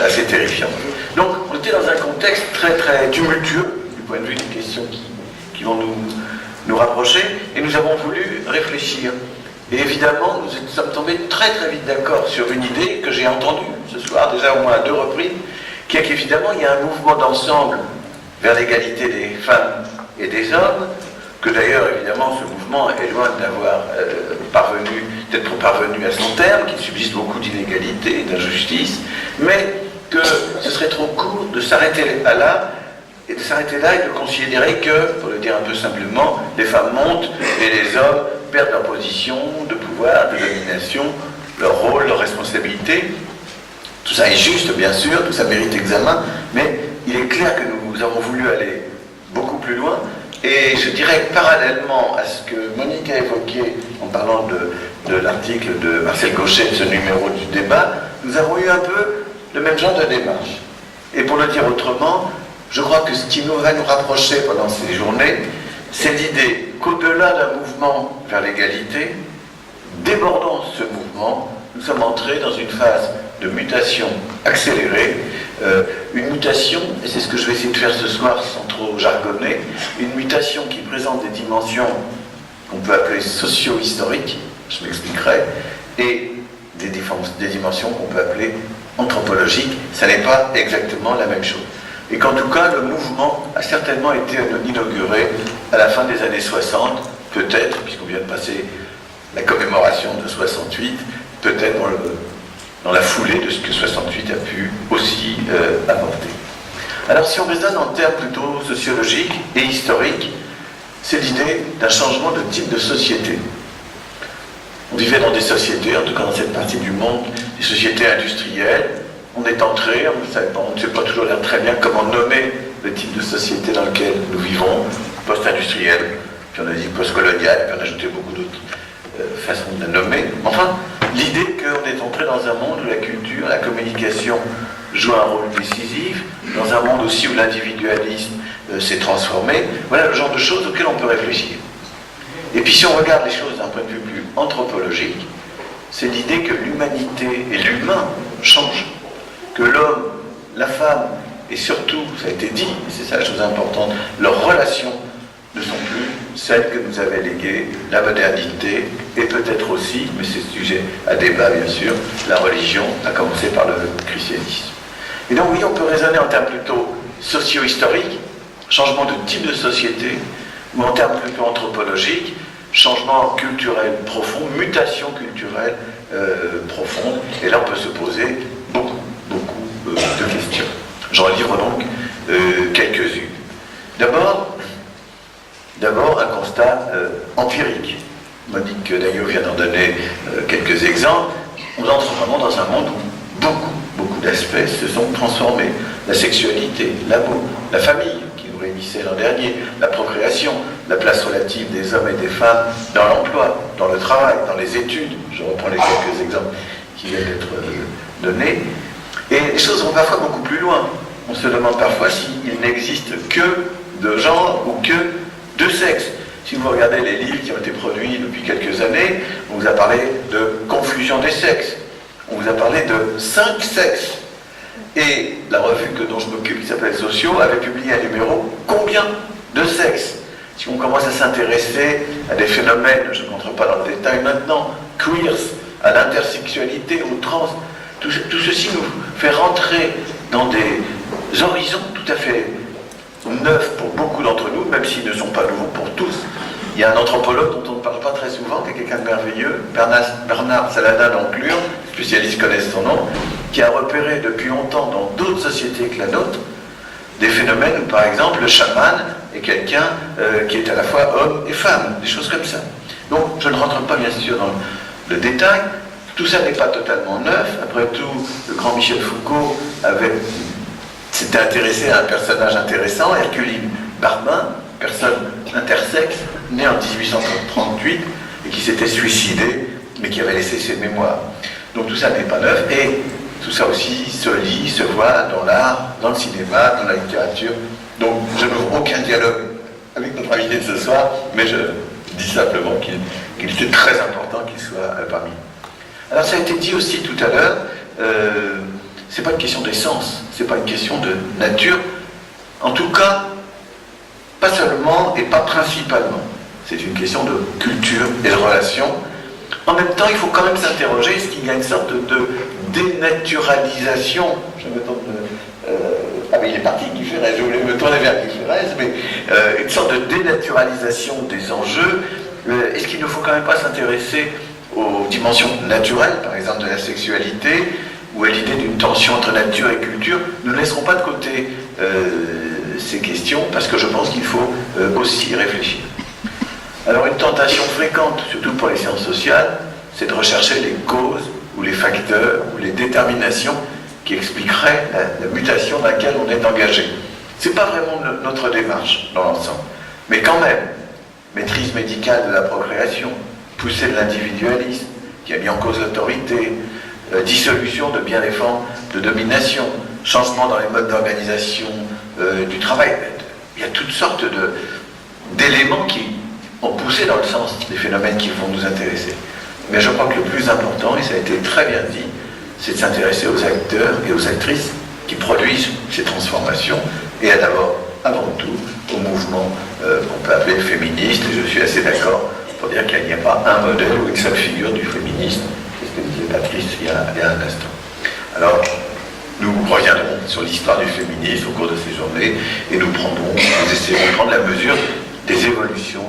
assez terrifiantes. Donc, on était dans un contexte très très tumultueux, du point de vue des questions qui vont nous rapprocher, et nous avons voulu réfléchir. Et évidemment, nous sommes tombés très très vite d'accord sur une idée que j'ai entendue ce soir, déjà au moins à 2 reprises, qui est qu'évidemment, il y a un mouvement d'ensemble vers l'égalité des femmes et des hommes, que d'ailleurs, évidemment, ce mouvement est loin d'être parvenu à son terme, qu'il subsiste beaucoup d'inégalités et d'injustices, mais que ce serait trop court de s'arrêter là, et de considérer que, pour le dire un peu simplement, les femmes montent et les hommes perdent leur position de pouvoir, de domination, leur rôle, leur responsabilité. Tout ça est juste, bien sûr, tout ça mérite examen, mais il est clair que nous avons voulu aller beaucoup plus loin. Et je dirais que parallèlement à ce que Monique a évoqué en parlant de l'article de Marcel Gauchet, de ce numéro du débat, nous avons eu un peu le même genre de démarche. Et pour le dire autrement, je crois que ce qui va nous rapprocher pendant ces journées, c'est l'idée qu'au-delà d'un mouvement vers l'égalité, débordant ce mouvement, nous sommes entrés dans une phase de mutation accélérée, une mutation, et c'est ce que je vais essayer de faire ce soir sans trop jargonner, une mutation qui présente des dimensions qu'on peut appeler socio-historiques, je m'expliquerai, et des dimensions qu'on peut appeler anthropologiques. Ça n'est pas exactement la même chose. Et qu'en tout cas, le mouvement a certainement été inauguré à la fin des années 60, peut-être, puisqu'on vient de passer la commémoration de 68, peut-être dans la foulée de ce que 68 a pu aussi apporter. Alors si on raisonne en termes plutôt sociologiques et historiques, c'est l'idée d'un changement de type de société. On vivait dans des sociétés, en tout cas dans cette partie du monde, des sociétés industrielles. On est entré, on ne sait pas toujours très bien comment nommer le type de société dans lequel nous vivons, post-industriel, puis on a dit post-colonial, puis on a ajouté beaucoup d'autres façons de la nommer. Enfin, l'idée qu'on est entré dans un monde où la culture, la communication joue un rôle décisif, dans un monde aussi où l'individualisme s'est transformé, voilà le genre de choses auxquelles on peut réfléchir. Et puis si on regarde les choses d'un point de vue plus anthropologique, c'est l'idée que l'humanité et l'humain changent, que l'homme, la femme, et surtout, ça a été dit, et c'est ça la chose importante, leurs relations ne sont plus celles que nous avait léguées la modernité, et peut-être aussi, mais c'est sujet à débat bien sûr, la religion, à commencer par le christianisme. Et donc oui, on peut raisonner en termes plutôt socio-historiques, changement de type de société, ou en termes plutôt anthropologiques, changement culturel profond, mutation culturelle profonde, et là on peut se poser beaucoup de questions. J'en livre donc quelques-unes. D'abord, un constat empirique. Monique Dagneau vient d'en donner quelques exemples. On entre vraiment dans un monde où beaucoup d'aspects se sont transformés. La sexualité, l'amour, la famille, qui nous réunissait l'an dernier, la procréation, la place relative des hommes et des femmes dans l'emploi, dans le travail, dans les études. Je reprends les quelques exemples qui viennent d'être donnés. Et les choses vont parfois beaucoup plus loin. On se demande parfois s'il n'existe que de genre ou que de sexe. Si vous regardez les livres qui ont été produits depuis quelques années, on vous a parlé de confusion des sexes, on vous a parlé de 5 sexes. Et la revue dont je m'occupe, qui s'appelle Sociaux, avait publié un numéro combien de sexes. Si on commence à s'intéresser à des phénomènes, je ne rentre pas dans le détail maintenant, queers, à l'intersexualité, au trans, tout ceci nous fait rentrer dans des horizons tout à fait neufs pour beaucoup d'entre nous, même s'ils ne sont pas nouveaux pour tous. Il y a un anthropologue dont on ne parle pas très souvent, qui est quelqu'un de merveilleux, Bernard Saladin d'Enclure, spécialiste connaissent son nom, qui a repéré depuis longtemps dans d'autres sociétés que la nôtre des phénomènes où, par exemple, le chaman est quelqu'un qui est à la fois homme et femme, des choses comme ça. Donc, je ne rentre pas bien sûr dans le détail. Tout ça n'est pas totalement neuf. Après tout, le grand Michel Foucault s'était intéressé à un personnage intéressant, Herculine Barbin, personne intersexe, né en 1838 et qui s'était suicidé, mais qui avait laissé ses mémoires. Donc tout ça n'est pas neuf, et tout ça aussi se lit, se voit dans l'art, dans le cinéma, dans la littérature. Donc je n'ouvre aucun dialogue avec notre invité de ce soir, mais je dis simplement qu'il était très important qu'il soit parmi nous. Alors ça a été dit aussi tout à l'heure, c'est pas une question d'essence, c'est pas une question de nature, en tout cas, pas seulement et pas principalement. C'est une question de culture et de relation. En même temps, il faut quand même s'interroger, est-ce qu'il y a une sorte de dénaturalisation, je me tourne, ah mais il est parti, Guy Ferrez, je voulais me tourner vers Guy Ferrez, mais une sorte de dénaturalisation des enjeux. Est-ce qu'il ne faut quand même pas s'intéresser aux dimensions naturelles, par exemple de la sexualité, ou à l'idée d'une tension entre nature et culture? Nous ne laisserons pas de côté ces questions, parce que je pense qu'il faut aussi y réfléchir. Alors une tentation fréquente, surtout pour les sciences sociales, c'est de rechercher les causes, ou les facteurs, ou les déterminations qui expliqueraient la mutation dans laquelle on est engagé. Ce n'est pas vraiment notre démarche dans l'ensemble. Mais quand même, maîtrise médicale de la procréation, poussée de l'individualisme, qui a mis en cause l'autorité, dissolution de bien des formes de domination, changement dans les modes d'organisation du travail. Il y a toutes sortes d'éléments qui ont poussé dans le sens des phénomènes qui vont nous intéresser. Mais je crois que le plus important, et ça a été très bien dit, c'est de s'intéresser aux acteurs et aux actrices qui produisent ces transformations, et d'abord, avant tout, au mouvement qu'on peut appeler féministe, et je suis assez d'accord pour dire qu'il n'y a pas un modèle ou une seule figure du féminisme, c'est ce que disait Patrice il y a un instant. Alors, nous reviendrons sur l'histoire du féminisme au cours de ces journées, et nous essaierons de prendre la mesure des évolutions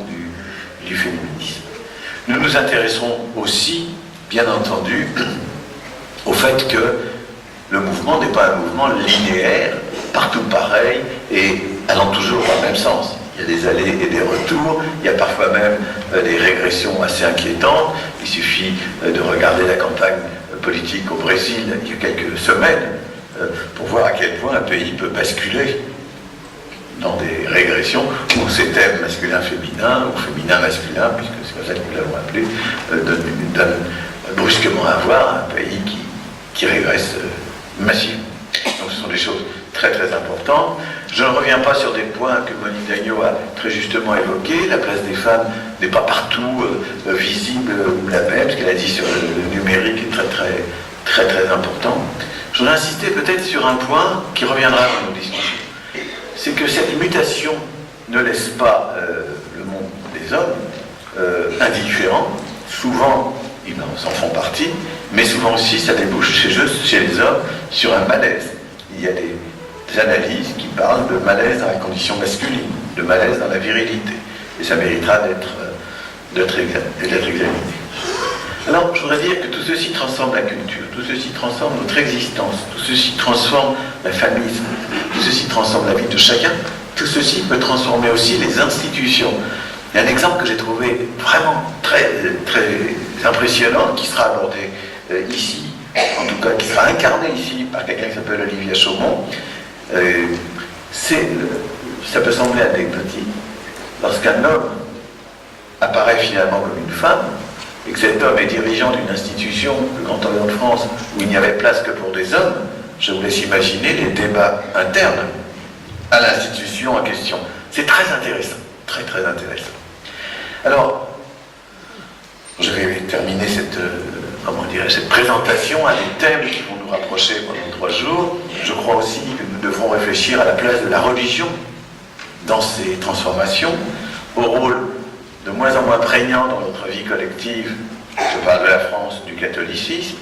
du féminisme. Nous nous intéresserons aussi, bien entendu, au fait que le mouvement n'est pas un mouvement linéaire, partout pareil, et allant toujours dans le même sens. Il y a des allées et des retours, il y a parfois même des régressions assez inquiétantes. Il suffit de regarder la campagne politique au Brésil il y a quelques semaines pour voir à quel point un pays peut basculer dans des régressions où ces thèmes masculin-féminin ou féminin-masculin, puisque c'est comme ça que nous l'avons appelé, donnent brusquement à voir un pays qui régresse massivement. Donc ce sont des choses très très importantes. Je ne reviens pas sur des points que Monique Dagneau a très justement évoqués. La place des femmes n'est pas partout visible ou la même, ce qu'elle a dit sur le numérique est très très important. Je voudrais insister peut-être sur un point qui reviendra dans nos discussions. C'est que cette mutation ne laisse pas le monde des hommes indifférent. Souvent, ils en font partie, mais souvent aussi, ça débouche chez les hommes sur un malaise. Il y a des analyses qui parlent de malaise dans la condition masculine, de malaise dans la virilité. Et ça méritera d'être examiné. Alors, je voudrais dire que tout ceci transforme la culture, tout ceci transforme notre existence, tout ceci transforme la famille, tout ceci transforme la vie de chacun, tout ceci peut transformer aussi les institutions. Il y a un exemple que j'ai trouvé vraiment très, très impressionnant, qui sera abordé ici, en tout cas qui sera incarné ici par quelqu'un qui s'appelle Olivia Chaumont. Ça peut sembler anecdotique. Lorsqu'un homme apparaît finalement comme une femme, et que cet homme est dirigeant d'une institution, le Grand Orient de France, où il n'y avait place que pour des hommes, je vous laisse imaginer les débats internes à l'institution en question. C'est très intéressant, très très intéressant. Alors, je vais terminer cette présentation à des thèmes qui vont nous rapprocher pendant 3 jours. Je crois aussi que nous devrons réfléchir à la place de la religion dans ces transformations, au rôle de moins en moins prégnant dans notre vie collective, je parle de la France, du catholicisme.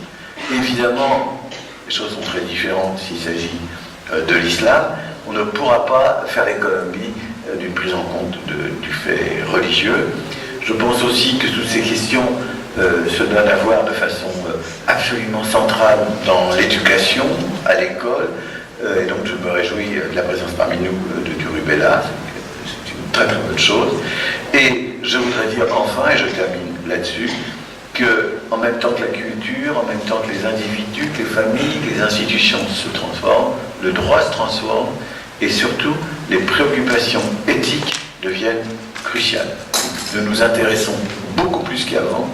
Évidemment, les choses sont très différentes s'il s'agit de l'islam. On ne pourra pas faire l'économie d'une prise en compte du fait religieux. Je pense aussi que toutes ces questions se donnent à voir de façon absolument centrale dans l'éducation, à l'école, et donc je me réjouis de la présence parmi nous de Durubella, c'est une très très bonne chose. Et je voudrais dire enfin, et je termine là-dessus, que en même temps que la culture, en même temps que les individus, que les familles, que les institutions se transforment, le droit se transforme, et surtout les préoccupations éthiques deviennent cruciales. Nous nous intéressons beaucoup plus qu'avant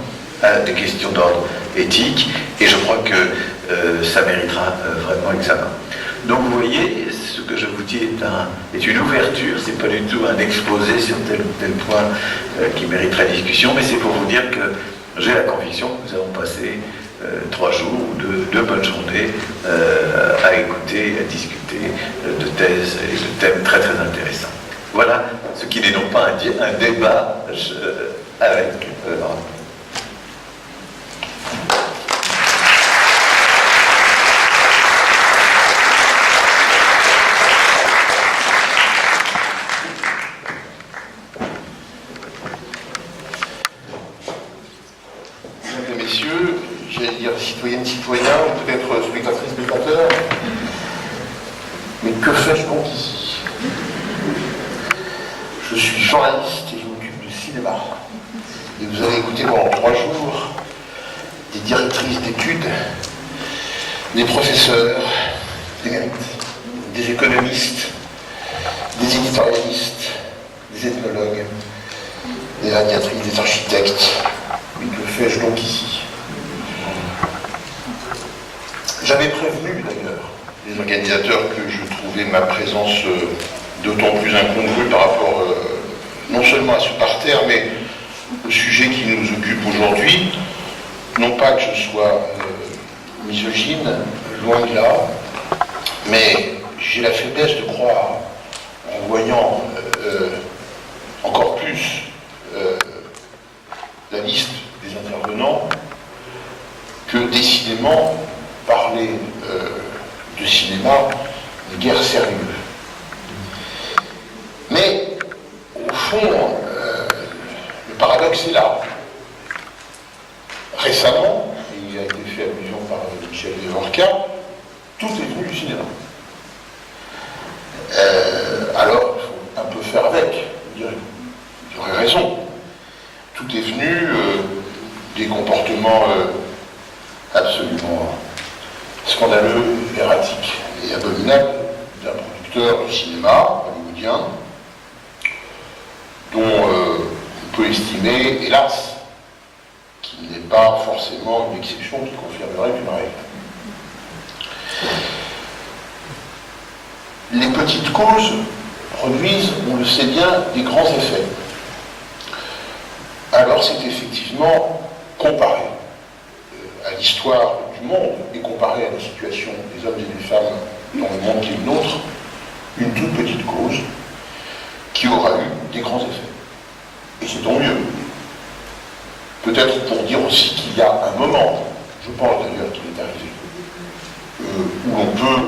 à des questions d'ordre éthique, et je crois que ça méritera vraiment examen. Donc vous voyez, ce que je vous dis est une ouverture, c'est pas du tout un exposé sur tel ou tel point qui mériterait discussion, mais c'est pour vous dire que j'ai la conviction que nous avons passé 3 jours ou 2 bonnes journées à écouter, à discuter de thèses et de thèmes très très intéressants. Voilà ce qui n'est donc pas un débat avec citoyennes, citoyens, ou peut-être spectatrices, spectateurs. Mais que fais-je donc ici? Je suis journaliste et je m'occupe de cinéma. Et vous allez écouter pendant 3 jours des directrices d'études, des professeurs, des économistes, des éditorialistes, des ethnologues, des radiatrices, des architectes. Mais que fais-je donc ici? J'avais prévenu d'ailleurs les organisateurs que je trouvais ma présence d'autant plus incongrue par rapport non seulement à ce parterre, mais au sujet qui nous occupe aujourd'hui. Non pas que je sois misogyne, loin de là, mais j'ai la faiblesse de croire, en voyant encore plus la liste des intervenants, que décidément parler de cinéma est guère sérieux. Mais, au fond, le paradoxe est là. Récemment, et il a été fait allusion par Michel Devorka, tout est venu du cinéma. Alors, il faut un peu faire avec, il y aurait raison. Tout est venu des comportements absolument scandaleux, erratique et abominable d'un producteur de cinéma hollywoodien dont on peut estimer, hélas, qu'il n'est pas forcément une exception qui confirmerait une règle. Les petites causes produisent, on le sait bien, des grands effets. Alors c'est effectivement comparé à l'histoire du monde et comparé à la situation des hommes et des femmes dans le monde qui est le nôtre, une toute petite cause qui aura eu des grands effets. Et c'est tant mieux. Peut-être pour dire aussi qu'il y a un moment, je pense d'ailleurs qu'il est arrivé, où on peut,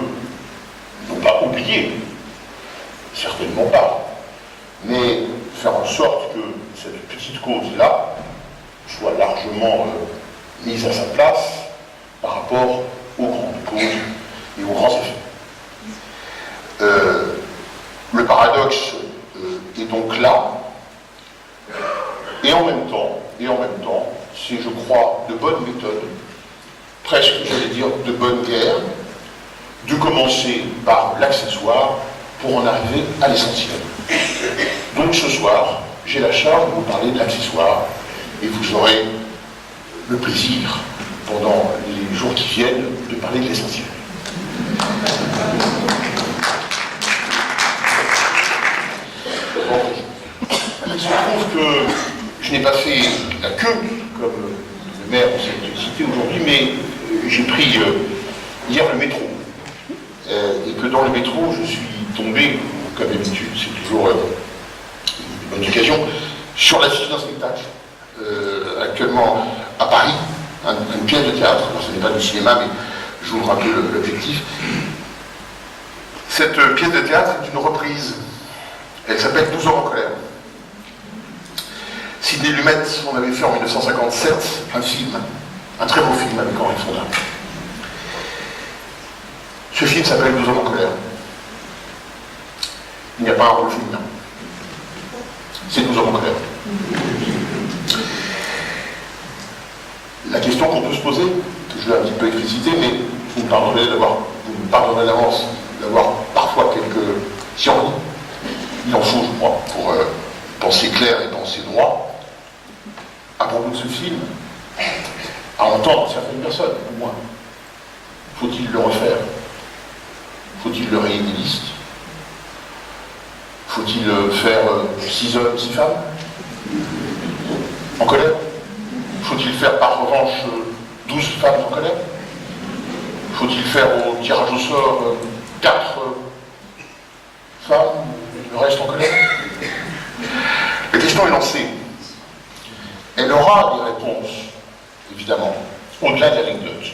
non pas oublier, certainement pas, mais faire en sorte que cette petite cause-là soit largement mise à sa place par rapport aux grandes causes et aux grands effets. Le paradoxe est donc là, et en même temps, c'est, je crois, de bonne méthode, presque, j'allais dire, de bonne guerre, de commencer par l'accessoire pour en arriver à l'essentiel. Donc ce soir, j'ai la charge de vous parler de l'accessoire, et vous aurez le plaisir, pendant les jours qui viennent, de parler de l'essentiel. Il se trouve que je n'ai pas fait la queue, comme le maire s'est cité aujourd'hui, mais j'ai pris hier le métro. Et que dans le métro, je suis tombé, comme d'habitude, c'est toujours une bonne occasion, sur l'affiche d'un spectacle, actuellement à Paris, une pièce de théâtre. Alors, ce n'est pas du cinéma, mais j'ouvre un peu l'objectif. Cette pièce de théâtre est une reprise. Elle s'appelle 12 hommes en colère. Sidney Lumet en avait fait en 1957 un film, un très beau film avec Henri Fonda. Ce film s'appelle 12 hommes en colère. Il n'y a pas un rôle féminin. C'est 12 hommes en colère. La question qu'on peut se poser, que je vais un petit peu expliciter, mais vous me pardonnerez d'avance d'avoir parfois quelques surnies. Il en faut, je crois, pour penser clair et penser droit. À propos de ce film, à entendre certaines personnes, au moins, faut-il le refaire? Faut-il le rayer des listes? Faut-il faire 6 hommes, 6 femmes en colère? Faut-il faire par revanche 12 femmes en colère? Faut-il faire au tirage au sort 4 femmes, le reste en colère? La question est lancée. Elle aura des réponses, évidemment, au-delà de l'anecdote.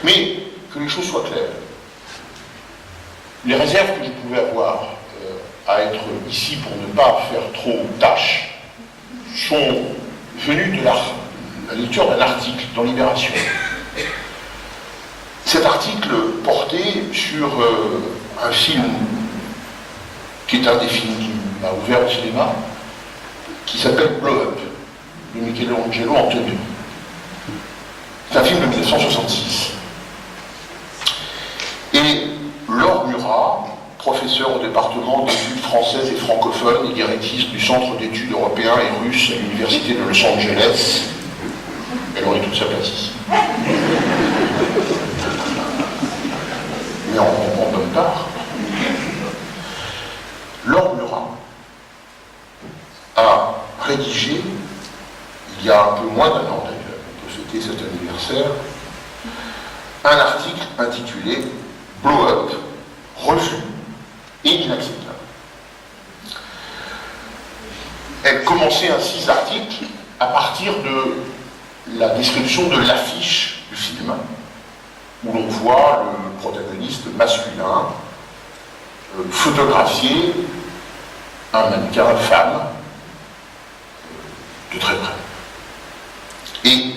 Mais que les choses soient claires. Les réserves que je pouvais avoir à être ici pour ne pas faire trop tâche sont venues de la lecture d'un article dans Libération. Cet article portait sur un film qui est un des films qui m'a ouvert au cinéma, qui s'appelle Blow Up, de Michelangelo Antonio. C'est un film de 1966. Et Laure Murat, professeur au département d'études françaises et francophones et directrice du Centre d'études européens et russes à l'Université de Los Angeles, elle aurait toute sa place ici. Mais en bonne part, Laure Murat a rédigé, il y a un peu moins d'un an d'ailleurs, on peut fêter cet anniversaire, un article intitulé « Blow Up, refus et inacceptable ». Elle commençait ainsi cet article à partir de la description de l'affiche du film, où l'on voit le protagoniste masculin photographier un mannequin femme de très près. Et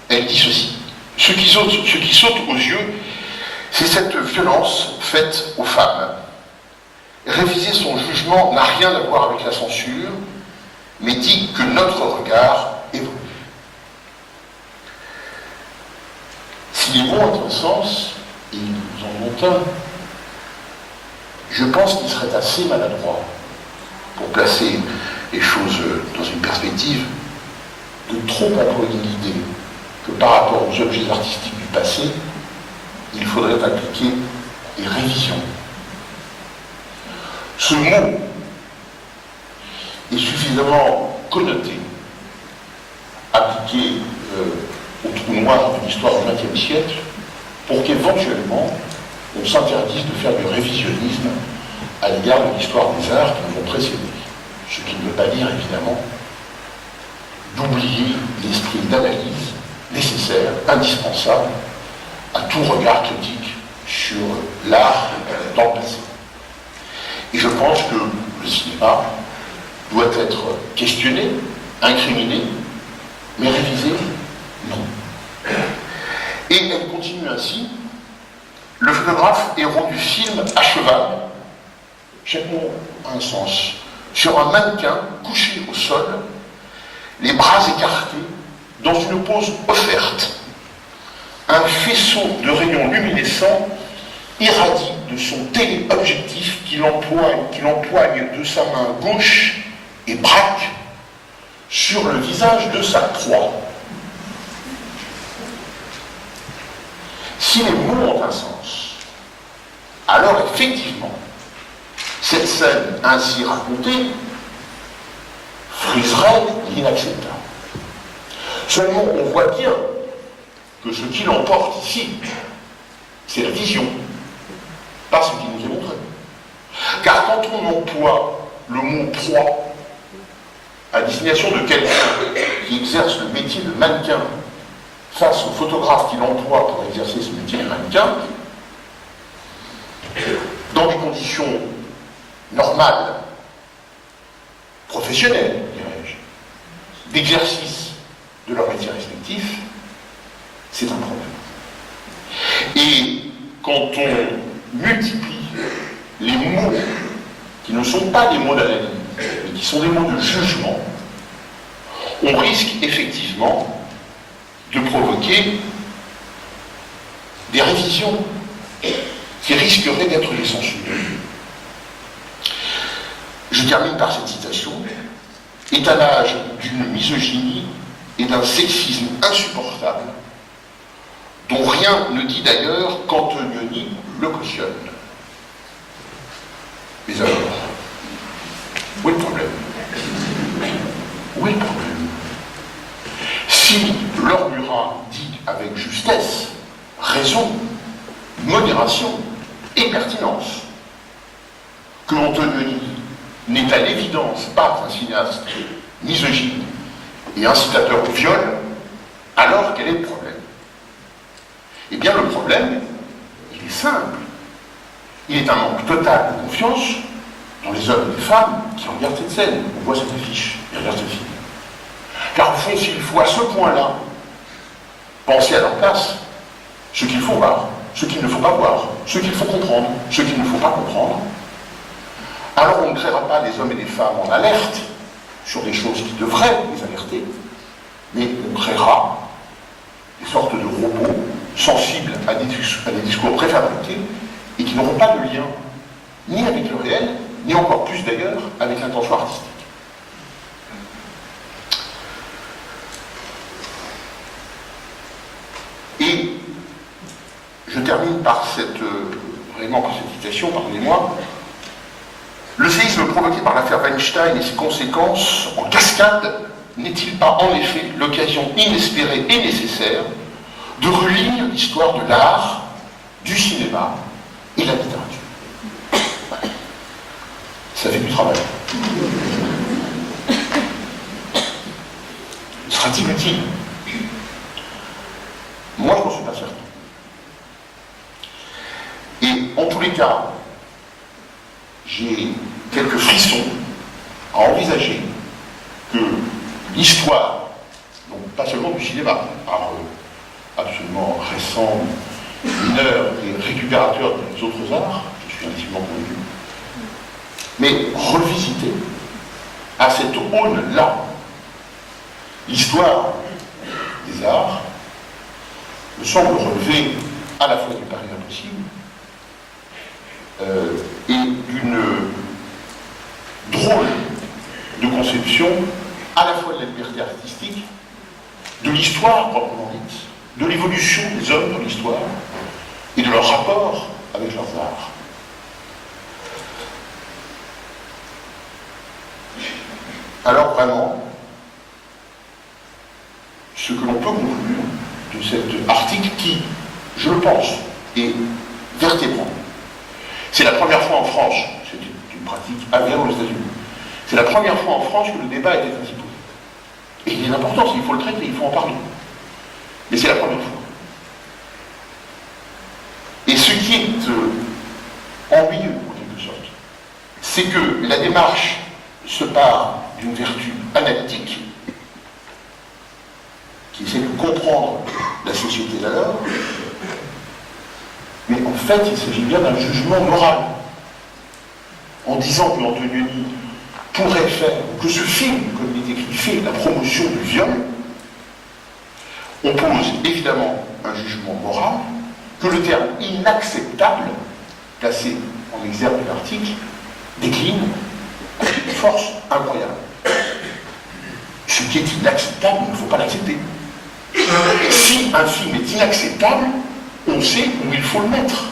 elle dit ceci: ce qui saute aux yeux, c'est cette violence faite aux femmes. Réviser son jugement n'a rien à voir avec la censure, mais dit que notre regard évolue. Si les mots ont un sens, et ils en ont un, je pense qu'il serait assez maladroit, pour placer les choses dans une perspective, de trop employer l'idée que par rapport aux objets artistiques du passé, il faudrait appliquer les révisions. Ce mot est suffisamment connoté, appliqué au trou noir de l'histoire du XXe siècle, pour qu'éventuellement on s'interdise de faire du révisionnisme à l'égard de l'histoire des arts qui nous ont précédés. Ce qui ne veut pas dire, évidemment, d'oublier l'esprit d'analyse nécessaire, indispensable à tout regard critique sur l'art dans le passé. Et je pense que le cinéma doit être questionné, incriminé, mais révisé, non. Et elle continue ainsi: le photographe héros du film à cheval, chaque mot a un sens, sur un mannequin couché au sol, les bras écartés, dans une pose offerte. Un faisceau de rayons luminescents irradie de son téléobjectif qu'il empoigne de sa main gauche et braque sur le visage de sa proie. Si les mots ont un sens, alors effectivement, cette scène ainsi racontée friserait l'inacceptable. Seulement, on voit bien que ce qui l'emporte ici, c'est la vision, pas ce qui nous est montré. Car quand on emploie le mot proie à destination de quelqu'un qui exerce le métier de mannequin face au photographe qu'il emploie pour exercer ce métier de mannequin, dans des conditions normales, professionnelles, dirais-je, d'exercice de leur métier respectif, c'est un problème. Et quand on multiplie les mots qui ne sont pas des mots d'analyse, mais qui sont des mots de jugement, on risque effectivement de provoquer des révisions qui risqueraient d'être des censures. Je termine par cette citation. Étalage d'une misogynie et d'un sexisme insupportable, dont rien ne dit d'ailleurs qu'Antonioni le cautionne. Mais alors, où est le problème? Où est le problème? Si Laure Murat dit avec justesse, raison, modération et pertinence que Antonioni n'est à l'évidence pas un cinéaste misogyne et incitateur au viol, alors quel est le problème? Eh bien, le problème, il est simple. Il est un manque total de confiance dans les hommes et les femmes qui regardent cette scène. On voit cette affiche, ils regardent ce film. Car au fond, s'il faut à ce point-là penser à leur place, ce qu'il faut voir, ce qu'il ne faut pas voir, ce qu'il faut comprendre, ce qu'il ne faut pas comprendre, alors on ne créera pas des hommes et des femmes en alerte sur des choses qui devraient les alerter, mais on créera des sortes de robots sensibles à des discours préfabriqués et qui n'auront pas de lien ni avec le réel, ni encore plus d'ailleurs avec l'intention artistique. Et je termine par cette citation, pardonnez-moi. Le séisme provoqué par l'affaire Weinstein et ses conséquences en cascade n'est-il pas en effet l'occasion inespérée et nécessaire de relire l'histoire de l'art, du cinéma et de la littérature? Ça fait du travail. Sera-t-il utile? Moi, je n'en suis pas certain. Et en tous les cas, j'ai quelques frissons à envisager que l'histoire, donc pas seulement du cinéma, art absolument récent, mineur et récupérateur des autres arts, je suis intimement convaincu, mais revisiter à cette aune-là l'histoire des arts me semble relever à la fois du pari impossible et d'une drôle de conception à la fois de la liberté artistique, de l'histoire proprement dite, de l'évolution des hommes dans l'histoire et de leur rapport avec leurs arts. Alors vraiment, ce que l'on peut conclure de cet article qui, je le pense, est vertébrant. C'est la première fois en France, c'est une pratique avérée aux États-Unis, c'est la première fois en France que le débat était ainsi posé. Et il est important, il faut le traiter, il faut en parler. Mais c'est la première fois. Et ce qui est ennuyeux, en quelque sorte, c'est que la démarche se part d'une vertu analytique, qui essaie de comprendre la société d'alors, mais en fait, il s'agit bien d'un jugement moral. En disant que Antonioni pourrait faire, que ce film, comme il est écrit, fait la promotion du viol, on pose évidemment un jugement moral, que le terme inacceptable, placé en exergue de l'article, décline avec une force incroyable. Ce qui est inacceptable, il ne faut pas l'accepter. Si un film est inacceptable, on sait où il faut le mettre.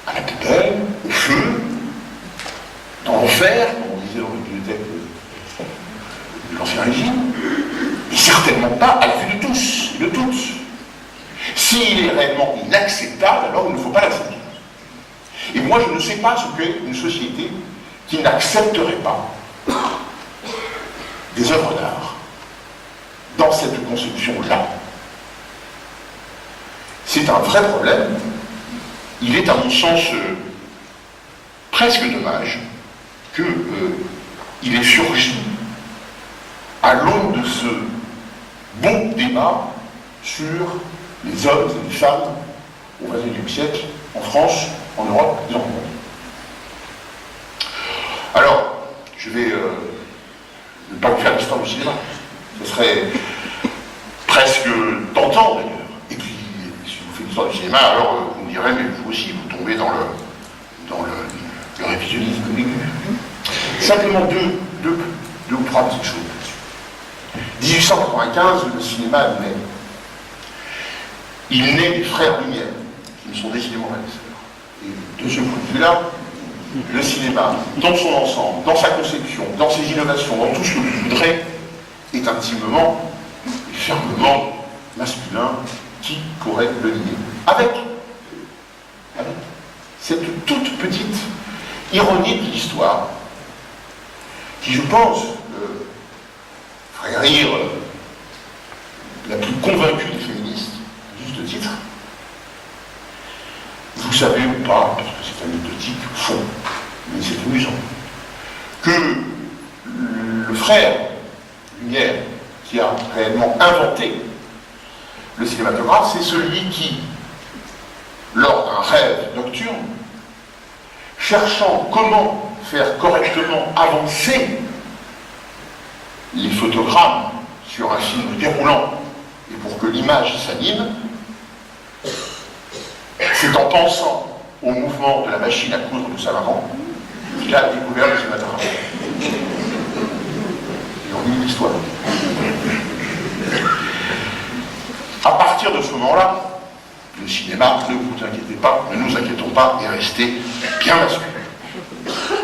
À la poubelle, au feu, dans l'enfer, comme on disait dans le bibliothèque certainement pas à la vue de tous et de toutes. S'il est réellement inacceptable, alors il ne faut pas l'accepter. Et moi, je ne sais pas ce qu'est une société qui n'accepterait pas des œuvres d'art dans cette conception-là. C'est un vrai problème. Il est, à mon sens, presque dommage qu'il ait surgi à l'aune de ce bon débat sur les hommes et les femmes au XXIe siècle, en France, en Europe et dans le monde. Alors, je vais ne pas vous faire l'histoire du cinéma. Ce serait presque tentant d'ailleurs. Et puis, si vous faites l'histoire du cinéma, alors vous me direz, mais vous aussi, vous tombez dans le révisionnisme. Simplement deux ou trois petites choses. 1895, le cinéma naît. Il naît des frères Lumière, qui sont décidément ravisseurs. Et de ce point de vue-là, le cinéma, dans son ensemble, dans sa conception, dans ses innovations, dans tout ce que vous voudrez, est intimement et fermement masculin. Qui pourrait le nier? Avec cette toute petite ironie de l'histoire, qui, je pense, ferait rire la plus convaincue des féministes, à juste titre. Vous savez ou pas, parce que c'est anecdotique, fond, mais c'est amusant, que le frère Lumière, qui a réellement inventé le cinématographe, c'est celui qui, lors d'un rêve nocturne, cherchant comment faire correctement avancer les photogrammes sur un film déroulant et pour que l'image s'anime, c'est en pensant au mouvement de la machine à coudre de sa maman qu'il a découvert le cinématographe. Et on lit l'histoire. À partir de ce moment-là, le cinéma, ne vous inquiétez pas, ne nous inquiétons pas, est resté bien masculin.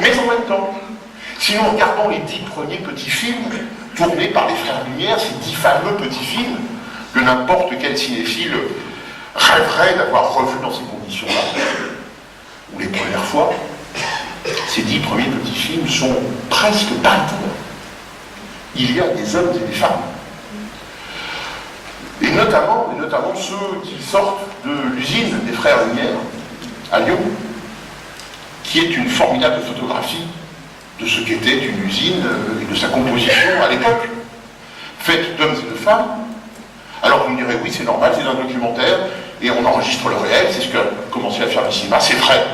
Mais en même temps, si nous regardons les 10 premiers petits films tournés par les frères Lumière, ces 10 fameux petits films que n'importe quel cinéphile rêverait d'avoir revus dans ces conditions-là, ou les premières fois, ces 10 premiers petits films sont presque paritaires. Il y a des hommes et des femmes. Et notamment ceux qui sortent de l'usine des frères Lumière, à Lyon, qui est une formidable photographie de ce qu'était une usine et de sa composition à l'époque, faite d'hommes et de femmes. Alors vous me direz, oui, c'est normal, c'est un documentaire, et on enregistre le réel, c'est ce qu'a commencé à faire le cinéma, c'est vrai.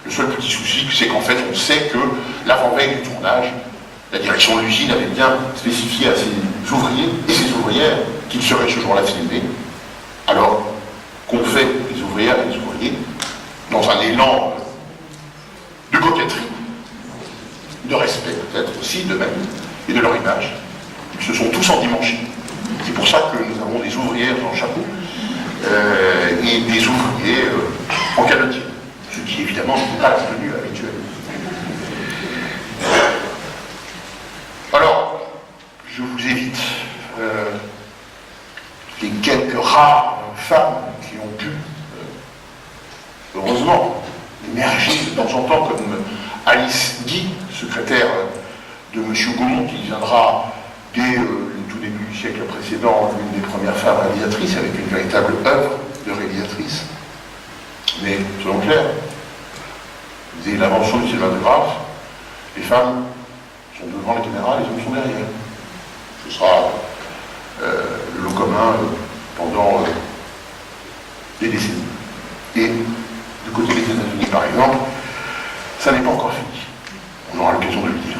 Le seul petit souci, c'est qu'en fait, on sait que l'avant-veille du tournage, la direction de l'usine avait bien spécifié à ses ouvriers et ses ouvrières qu'ils seraient ce jour-là filmés. Alors qu'on fait les ouvrières et les ouvriers dans un élan de coquetterie, de respect peut-être aussi d'eux-mêmes et de leur image. Ils se sont tous endimanchés. C'est pour ça que nous avons des ouvrières en chapeau et des ouvriers en calotier, ce qui évidemment n'est pas la tenue habituelle. Alors, je vous évite les quelques rares femmes qui ont pu, heureusement, émerger de temps en temps, comme Alice Guy, secrétaire de M. Gaumont, qui viendra dès le tout début du siècle précédent, l'une des premières femmes réalisatrices, avec une véritable œuvre de réalisatrice. Mais, soyons clairs, dès l'invention du cinématographe, les femmes sont devant la caméra, les hommes sont derrière. Ce sera le lot commun pendant des décennies. Et du côté des États-Unis, par exemple, ça n'est pas encore fini. On aura l'occasion de le dire.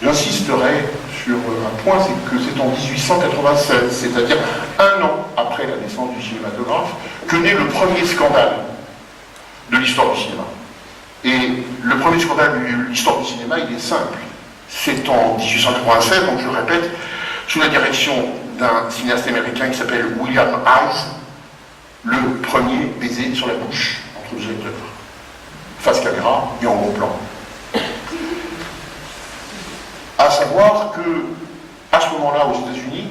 J'insisterai sur un point, c'est que c'est en 1896, c'est-à-dire un an après la naissance du cinématographe, que naît le premier scandale de l'histoire du cinéma. Et le premier scandale de l'histoire du cinéma, il est simple. C'est en 1896, donc je le répète, sous la direction d'un cinéaste américain qui s'appelle William Hayes, le premier baiser sur la bouche entre deux acteurs, face caméra et en gros plan. À savoir que, à ce moment-là, aux États-Unis,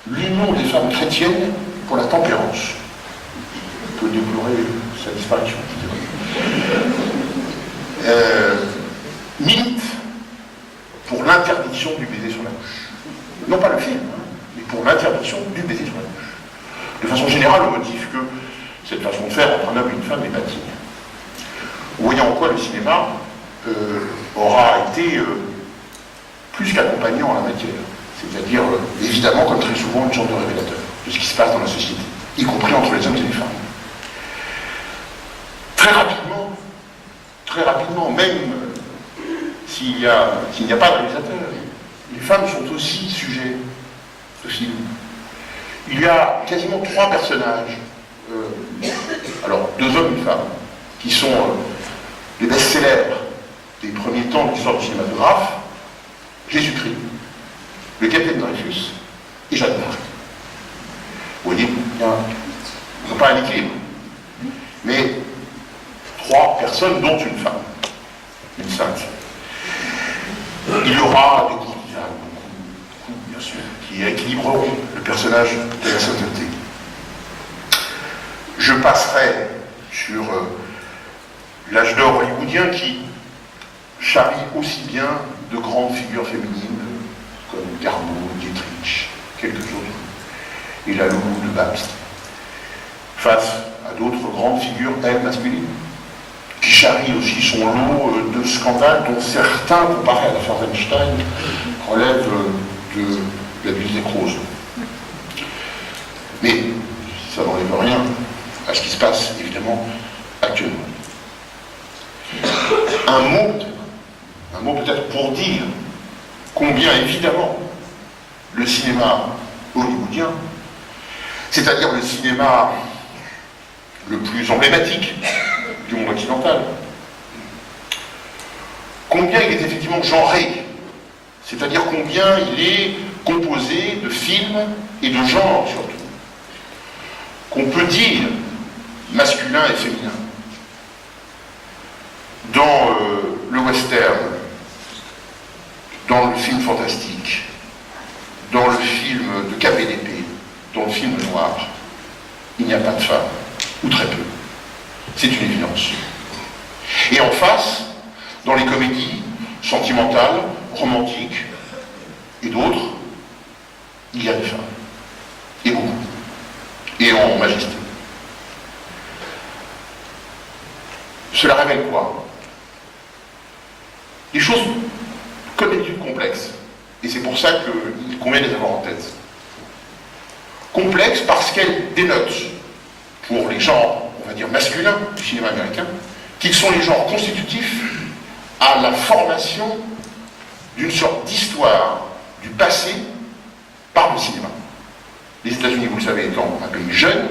l'Union des femmes chrétiennes pour la tempérance, on peut déplorer sa disparition, milite pour l'interdiction du baiser sur la bouche. Non pas le film, mais pour l'interdiction du baiser sur la bouche. De façon générale, au motif que cette façon de faire entre un homme et une femme n'est pas digne. Voyant en quoi le cinéma aura été plus qu'accompagnant en la matière. C'est-à-dire, évidemment, comme très souvent, une sorte de révélateur de ce qui se passe dans la société, y compris entre les hommes et les femmes. Très rapidement, même s'il n'y a pas de réalisateur, les femmes sont aussi sujets de film. Il y a quasiment 3 personnages, alors 2 hommes et une femme, qui sont les best-sellers des premiers temps de l'histoire du cinématographe, Jésus-Christ, le capitaine Dreyfus et Jeanne d'Arc. Vous voyez, il n'y a pas un équilibre. Mais 3 personnes, dont une femme, une sainte. Il y aura des courtisanes, beaucoup, bien sûr, qui équilibreront le personnage de la sainteté. Je passerai sur l'âge d'or hollywoodien qui charrie aussi bien de grandes figures féminines comme Garbo, Dietrich, quelques autres, et la Loulou de Babst, face à d'autres grandes figures, elles, masculines, qui charrie aussi son lot de scandales dont certains, comparés à l'affaire Weinstein, relèvent de l'abus des nécrose. Mais ça n'enlève rien à ce qui se passe, évidemment, actuellement. Un mot peut-être pour dire combien, évidemment, le cinéma hollywoodien, c'est-à-dire le cinéma le plus emblématique du monde occidental, combien il est effectivement genré, c'est-à-dire combien il est composé de films et de genres surtout, qu'on peut dire masculin et féminin. Dans le western, dans le film fantastique, dans le film de cap et d'épée, dans le film noir, il n'y a pas de femme, ou très peu. C'est une évidence. Et en face, dans les comédies sentimentales, romantiques et d'autres, il y a des femmes. Et beaucoup. Et en majesté. Cela révèle quoi? Des choses comme d'habitude complexes. Et c'est pour ça qu'il convient de les avoir en tête. Complexes parce qu'elles dénotent, pour les genres, on va dire masculins du cinéma américain, qu'ils sont les genres constitutifs à la formation d'une sorte d'histoire du passé par le cinéma. Les États-Unis, vous le savez, étant un pays jeune,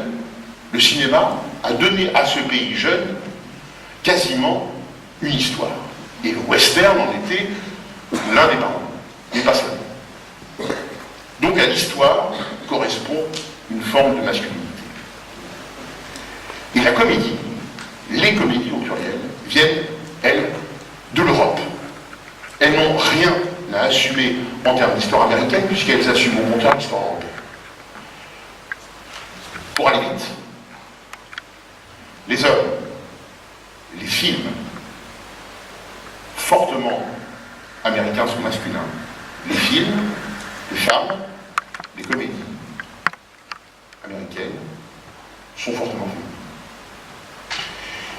le cinéma a donné à ce pays jeune quasiment une histoire. Et le western en était l'un des parents, mais pas seulement. Donc à l'histoire correspond une forme de masculinité. Et la comédie, les comédies au pluriel, viennent, elles, de l'Europe. Elles n'ont rien à assumer en termes d'histoire américaine, puisqu'elles assument au contraire l'histoire européenne. Pour aller vite, les hommes, les films fortement américains sont masculins. Les films, les femmes, les comédies américaines sont fortement féminines.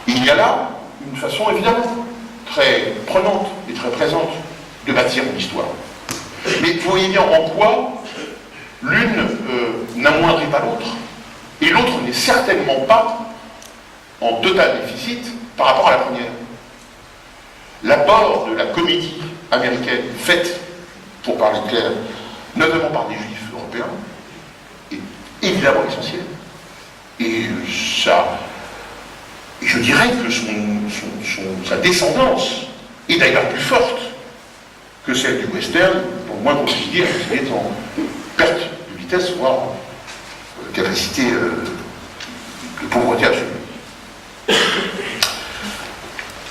Il y a là une façon évidemment très prenante et très présente de bâtir une histoire. Mais vous voyez bien en quoi l'une n'amoindrit pas l'autre, et l'autre n'est certainement pas en total déficit par rapport à la première. L'apport de la comédie américaine faite, pour parler clair, notamment par des juifs européens, est évidemment essentiel. Et ça, je dirais que sa descendance est d'ailleurs plus forte que celle du western, pour moins qu'on puisse dire qu'il est en perte de vitesse, voire capacité de pauvreté absolue.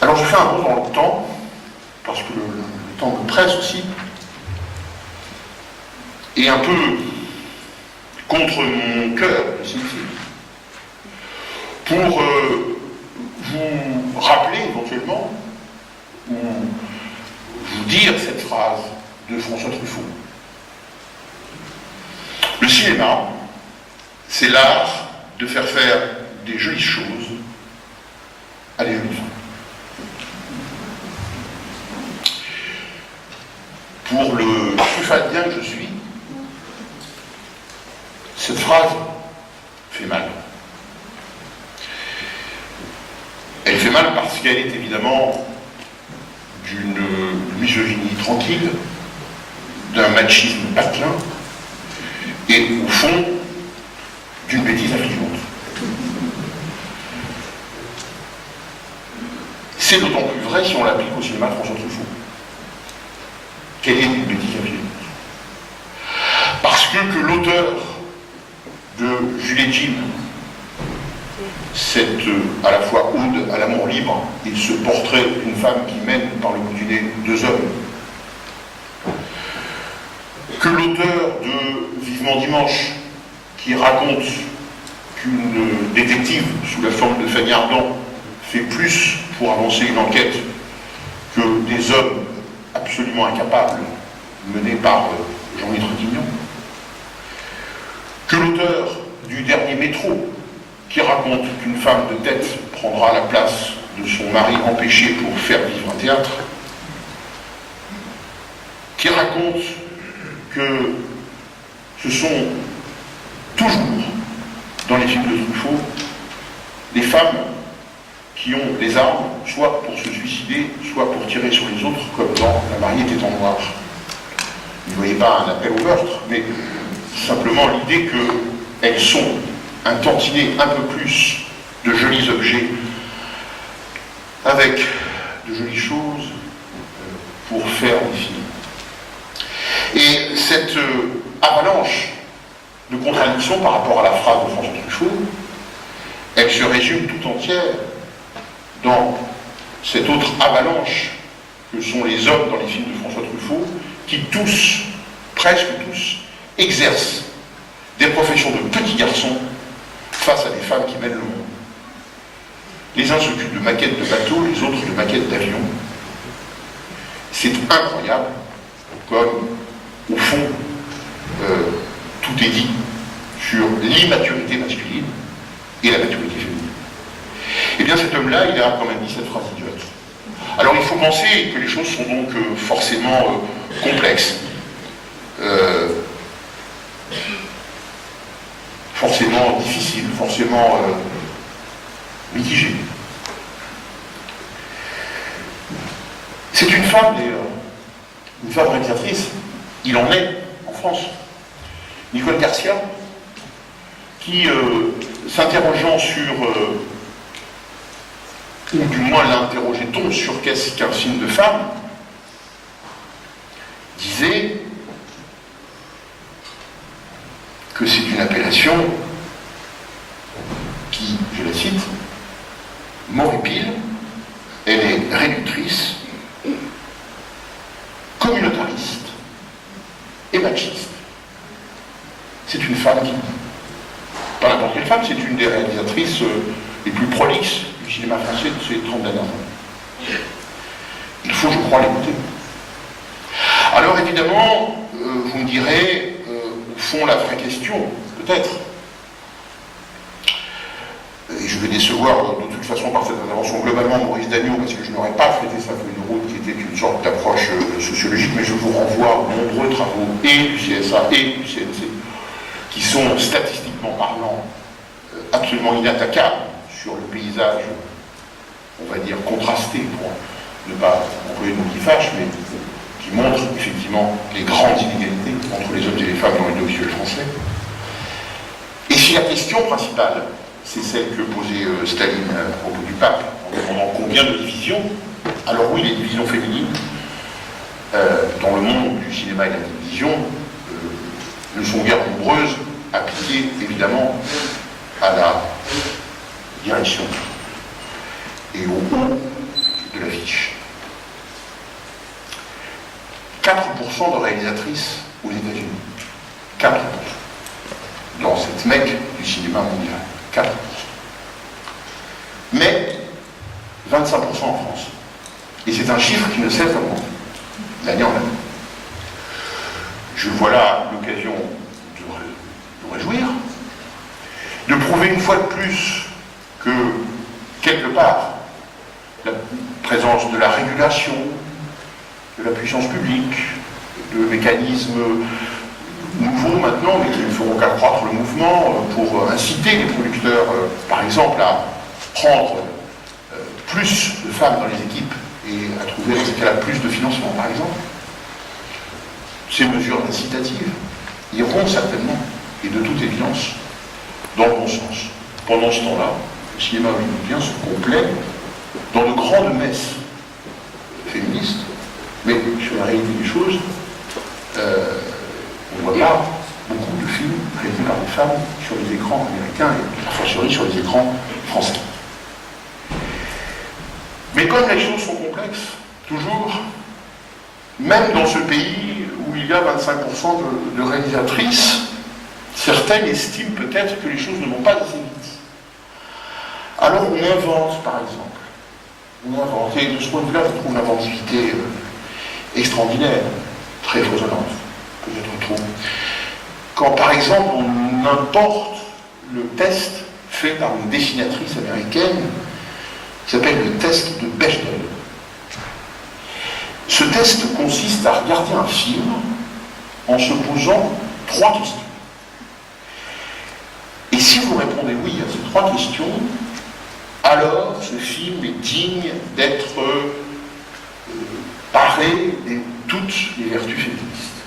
Alors je fais un bond dans le temps, parce que le temps me presse aussi, et un peu contre mon cœur de cinéphile, pour vous rappeler éventuellement, ou vous dire cette phrase de François Truffaut. Le cinéma, c'est l'art de faire des jolies choses à des jolies femmes. Pour le truffaldien que je suis, cette phrase fait mal. Elle fait mal parce qu'elle est évidemment d'une misogynie tranquille, d'un machisme patelin, et au fond, d'une bêtise affligeante. C'est d'autant plus vrai si on l'applique au cinéma de François Truffaut. Quelle est une bêtise affligeante? Parce que l'auteur de Juliette Jim, cette à la fois ode à l'amour libre et ce portrait d'une femme qui mène par le bout du nez deux hommes, que l'auteur de Vivement Dimanche, qui raconte qu'une détective sous la forme de Fanny Ardant fait plus pour avancer une enquête que des hommes absolument incapables menés par Jean-Louis Trintignant, que l'auteur du Dernier Métro, qui raconte qu'une femme de tête prendra la place de son mari empêché pour faire vivre un théâtre, qui raconte que ce sont toujours, dans les films de Truffaut, des femmes qui ont des armes, soit pour se suicider, soit pour tirer sur les autres, comme dans La mariée était en noir. Vous ne voyez pas un appel au meurtre, mais simplement l'idée qu'elles sont un tantinet un peu plus de jolis objets, avec de jolies choses pour faire des films. Et cette avalanche de contradictions par rapport à la phrase de François Truffaut, elle se résume tout entière dans cette autre avalanche que sont les hommes dans les films de François Truffaut, qui tous, presque tous, exercent des professions de petits garçons face à des femmes qui mènent le monde. Les uns s'occupent de maquettes de bateaux, les autres de maquettes d'avions. C'est incroyable, comme, au fond, tout est dit sur l'immaturité masculine et la maturité féminine. Eh bien, cet homme-là, il a quand même dit cette phrase idiote. Alors, il faut penser que les choses sont donc forcément complexes, forcément difficiles, forcément mitigées. C'est une femme, d'ailleurs, une femme réalisatrice, il en est en France. Nicole Garcia, qui, s'interrogeant sur, ou du moins l'interrogeait-on sur qu'est-ce qu'un film de femme, disait que c'est une appellation qui, je la cite, m'horripile, elle est réductrice, communautariste et machiste. C'est une femme qui, pas n'importe quelle femme, c'est une des réalisatrices les plus prolixes du cinéma français de ces 30 dernières années. Il faut, je crois, l'écouter. Alors évidemment, vous me direz, au fond, la vraie question, peut-être, et je vais décevoir de toute façon par cette intervention globalement Maurice Dagneau, parce que je n'aurais pas fêté sa feuille de route qui était une sorte d'approche sociologique, mais je vous renvoie aux nombreux travaux et du CSA et du CNC, qui sont statistiquement parlant absolument inattaquables sur le paysage, on va dire contrasté, pour ne pas employer le mot qui fâche, mais qui montrent effectivement les grandes inégalités entre les hommes et les femmes dans l'audiovisuel français. Et si la question principale, c'est celle que posait Staline à propos du pape, en demandant combien de divisions, alors oui, les divisions féminines, dans le monde du cinéma et de la télévision, ne sont guère nombreuses, appliquées évidemment à la direction et au haut de l'affiche. 4% de réalisatrices aux États-Unis. 4%. Dans cette mecque du cinéma mondial. 4%. Mais 25% en France. Et c'est un chiffre qui ne cesse d'augmenter, d'année en année. Je vois là l'occasion de réjouir, de prouver une fois de plus que, quelque part, la présence de la régulation, de la puissance publique, de mécanismes nouveaux maintenant, mais qui ne feront qu'accroître le mouvement pour inciter les producteurs, par exemple, à prendre plus de femmes dans les équipes et à trouver dans ces cas-là plus de financement, par exemple. Ces mesures incitatives iront certainement, et de toute évidence, dans le bon sens. Pendant ce temps-là, le cinéma hollywoodien se complaît dans de grandes messes féministes, mais sur la réalité des choses, on voit pas beaucoup de films réalisés par des femmes sur les écrans américains et a fortiori sur les écrans français. Mais comme les choses sont complexes, toujours, même dans ce pays où il y a 25% de réalisatrices, certaines estiment peut-être que les choses ne vont pas assez vite. Alors on invente, par exemple. On invente, et de ce point de vue-là, je trouve l'inventivité extraordinaire, très foisonnante, peut-être trop. Quand, par exemple, on importe le test fait par une dessinatrice américaine qui s'appelle le test de Bechdel. Ce test consiste à regarder un film en se posant 3 questions. Et si vous répondez oui à ces 3 questions, alors ce film est digne d'être paré de toutes les vertus féministes.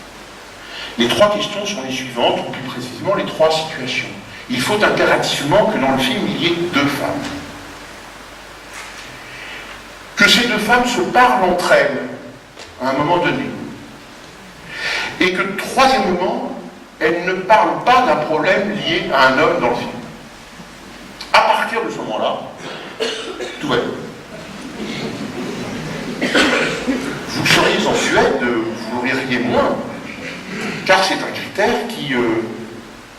Les 3 questions sont les suivantes, ou plus précisément les 3 situations. Il faut impérativement que dans le film il y ait 2 femmes. Que ces 2 femmes se parlent entre elles à un moment donné. Et que, troisièmement, elles ne parlent pas d'un problème lié à un homme dans le film. À partir de ce moment-là, tout va bien. Vous seriez en Suède, vous verriez moins, car c'est un critère qui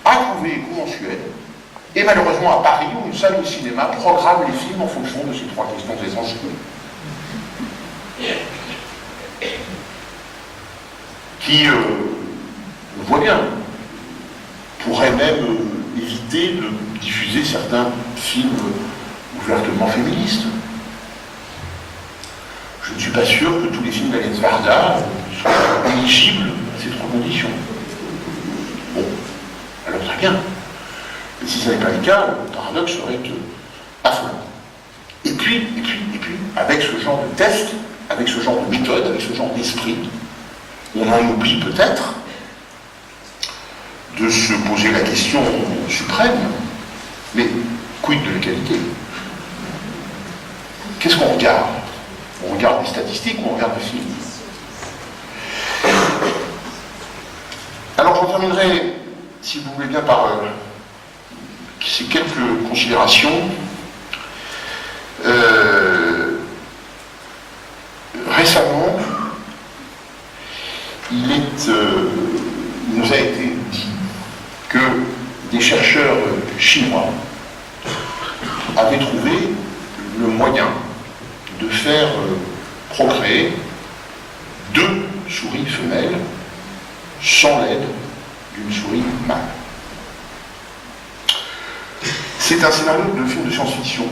a trouvé écho en Suède, et malheureusement à Paris, où une salle de cinéma programme les films en fonction de ces 3 questions essentielles. Qui, on voit bien, pourrait même éviter de diffuser certains films ouvertement féministes. Je ne suis pas sûr que tous les films d'Alice Varda soient éligibles à ces 3 conditions. Bon, alors très bien. Mais si ce n'est pas le cas, le paradoxe serait affolant. Et puis, avec ce genre de test, avec ce genre de méthode, avec ce genre d'esprit, on en oublie peut-être de se poser la question suprême, mais quid de la qualité? Qu'est-ce qu'on regarde? On regarde des statistiques ou on regarde des films? Alors j'en terminerai, si vous voulez bien, par ces quelques considérations. Récemment, il nous a été dit que des chercheurs chinois avaient trouvé le moyen de faire procréer 2 souris femelles sans l'aide d'une souris mâle. C'est un scénario de film de science-fiction.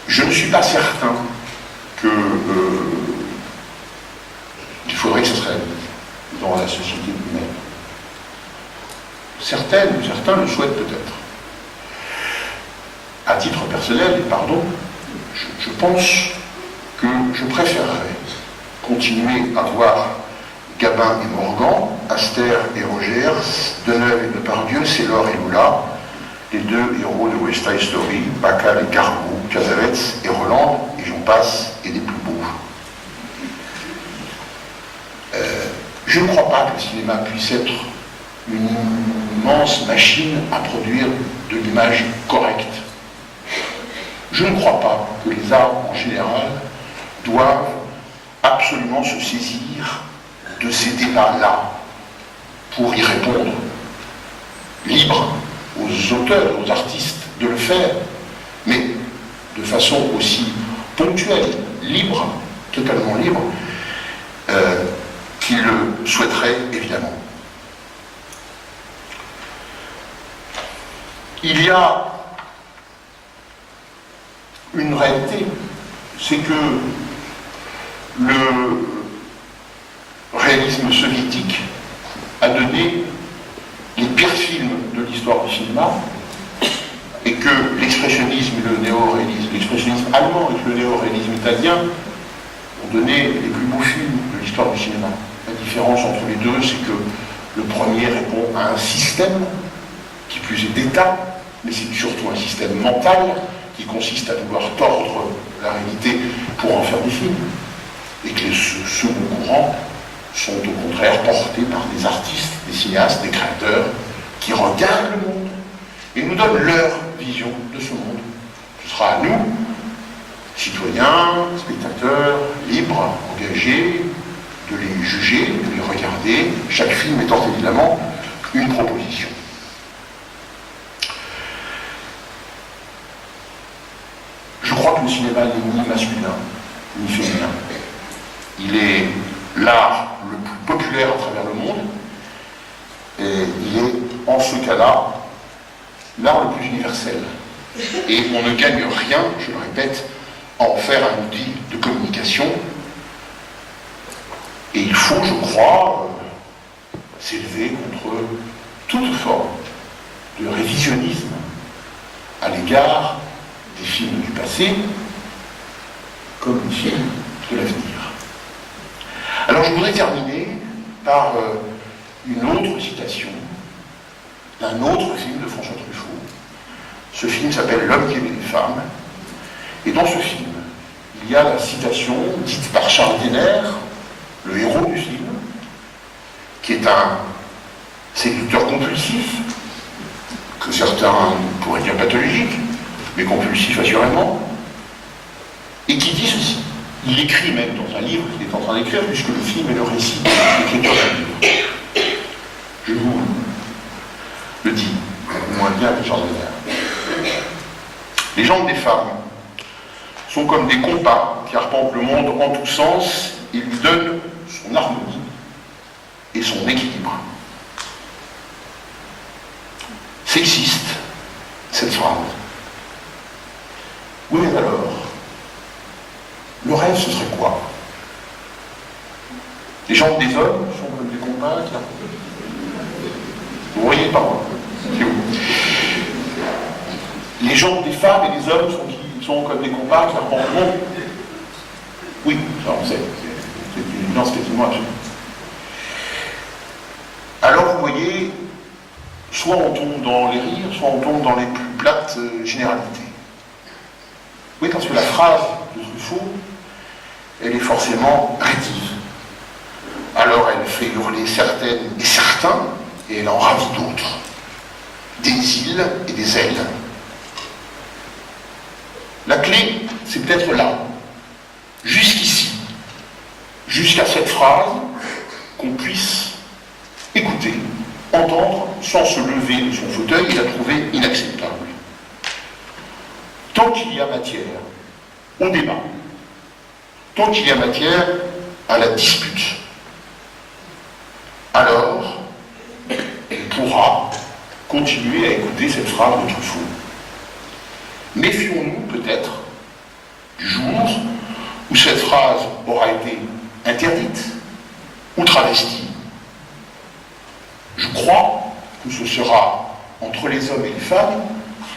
Je ne suis pas certain que il faudrait que ce serait dans la société humaine. Certains le souhaitent peut-être. À titre personnel, et pardon, je pense que je préférerais continuer à voir Gabin et Morgan, Aster et Rogers, Deneuve et Depardieu, Saylor et Lula, les 2 héros de West Side Story, Bacall et Gargou, Cassavetes et Roland, et j'en passe, et des plus beaux. Je ne crois pas que le cinéma puisse être une immense machine à produire de l'image correcte. Je ne crois pas que les arts en général doivent absolument se saisir de ces débats-là pour y répondre. Libre aux auteurs, aux artistes de le faire, mais de façon aussi ponctuelle, libre, totalement libre, qu'ils le souhaiteraient évidemment. Il y a une réalité, c'est que le réalisme soviétique a donné les pires films de l'histoire du cinéma, et que l'expressionnisme et le néo-réalisme, l'expressionnisme allemand et le néo-réalisme italien ont donné les plus beaux films de l'histoire du cinéma. La différence entre les deux, c'est que le premier répond à un système qui plus est d'État, mais c'est surtout un système mental qui consiste à vouloir tordre la réalité pour en faire des films. Et que les seconds courants sont au contraire portés par des artistes, des cinéastes, des créateurs qui regardent le monde et nous donnent leur vision de ce monde. Ce sera à nous, citoyens, spectateurs, libres, engagés, de les juger, de les regarder, chaque film étant évidemment une proposition. Je crois que le cinéma n'est ni masculin, ni féminin. Il est l'art le plus populaire à travers le monde, et il est, en ce cas-là, l'art le plus universel. Et on ne gagne rien, je le répète, à en faire un outil de communication. Et il faut, je crois, s'élever contre toute forme de révisionnisme à l'égard des films du passé comme des films de l'avenir. Alors je voudrais terminer par une autre citation d'un autre film de François Truffaut. Ce film s'appelle L'homme qui aimait les femmes. Et dans ce film, il y a la citation dite par Charles Denner, le héros du film, qui est un séducteur compulsif, que certains pourraient dire pathologique, mais compulsif assurément, et qui dit ceci. Il écrit même dans un livre qu'il est en train d'écrire, puisque le film est le récit de l'écriture d'un livre. Je vous le dis, moins bien avec Charles Denner. Les jambes des femmes sont comme des compas qui arpentent le monde en tous sens et lui donnent son harmonie et son équilibre. Sexiste, cette phrase. Oui, mais alors, le rêve, ce serait quoi? Les jambes des hommes sont comme des compas qui arpentent. Vous voyez par moi? C'est où? Les jambes des femmes et des hommes sont comme des compas qui arpentent le monde. Oui, ça on sait. C'est une évidence quasiment absolue. Alors vous voyez, soit on tombe dans les rires, soit on tombe dans les plus plates généralités. Oui, parce que la phrase de Truffaut, elle est forcément rétive. Alors elle fait hurler certaines et certains, et elle en ravit d'autres. Des îles et des ailes. La clé, c'est peut-être là, jusqu'ici, jusqu'à cette phrase qu'on puisse écouter, entendre, sans se lever de son fauteuil et la trouver inacceptable. Tant qu'il y a matière au débat, tant qu'il y a matière à la dispute, alors elle pourra continuer à écouter cette phrase de Truffaut. Méfions-nous peut-être du jour où cette phrase aura été interdite ou travestie. Je crois que ce sera, entre les hommes et les femmes,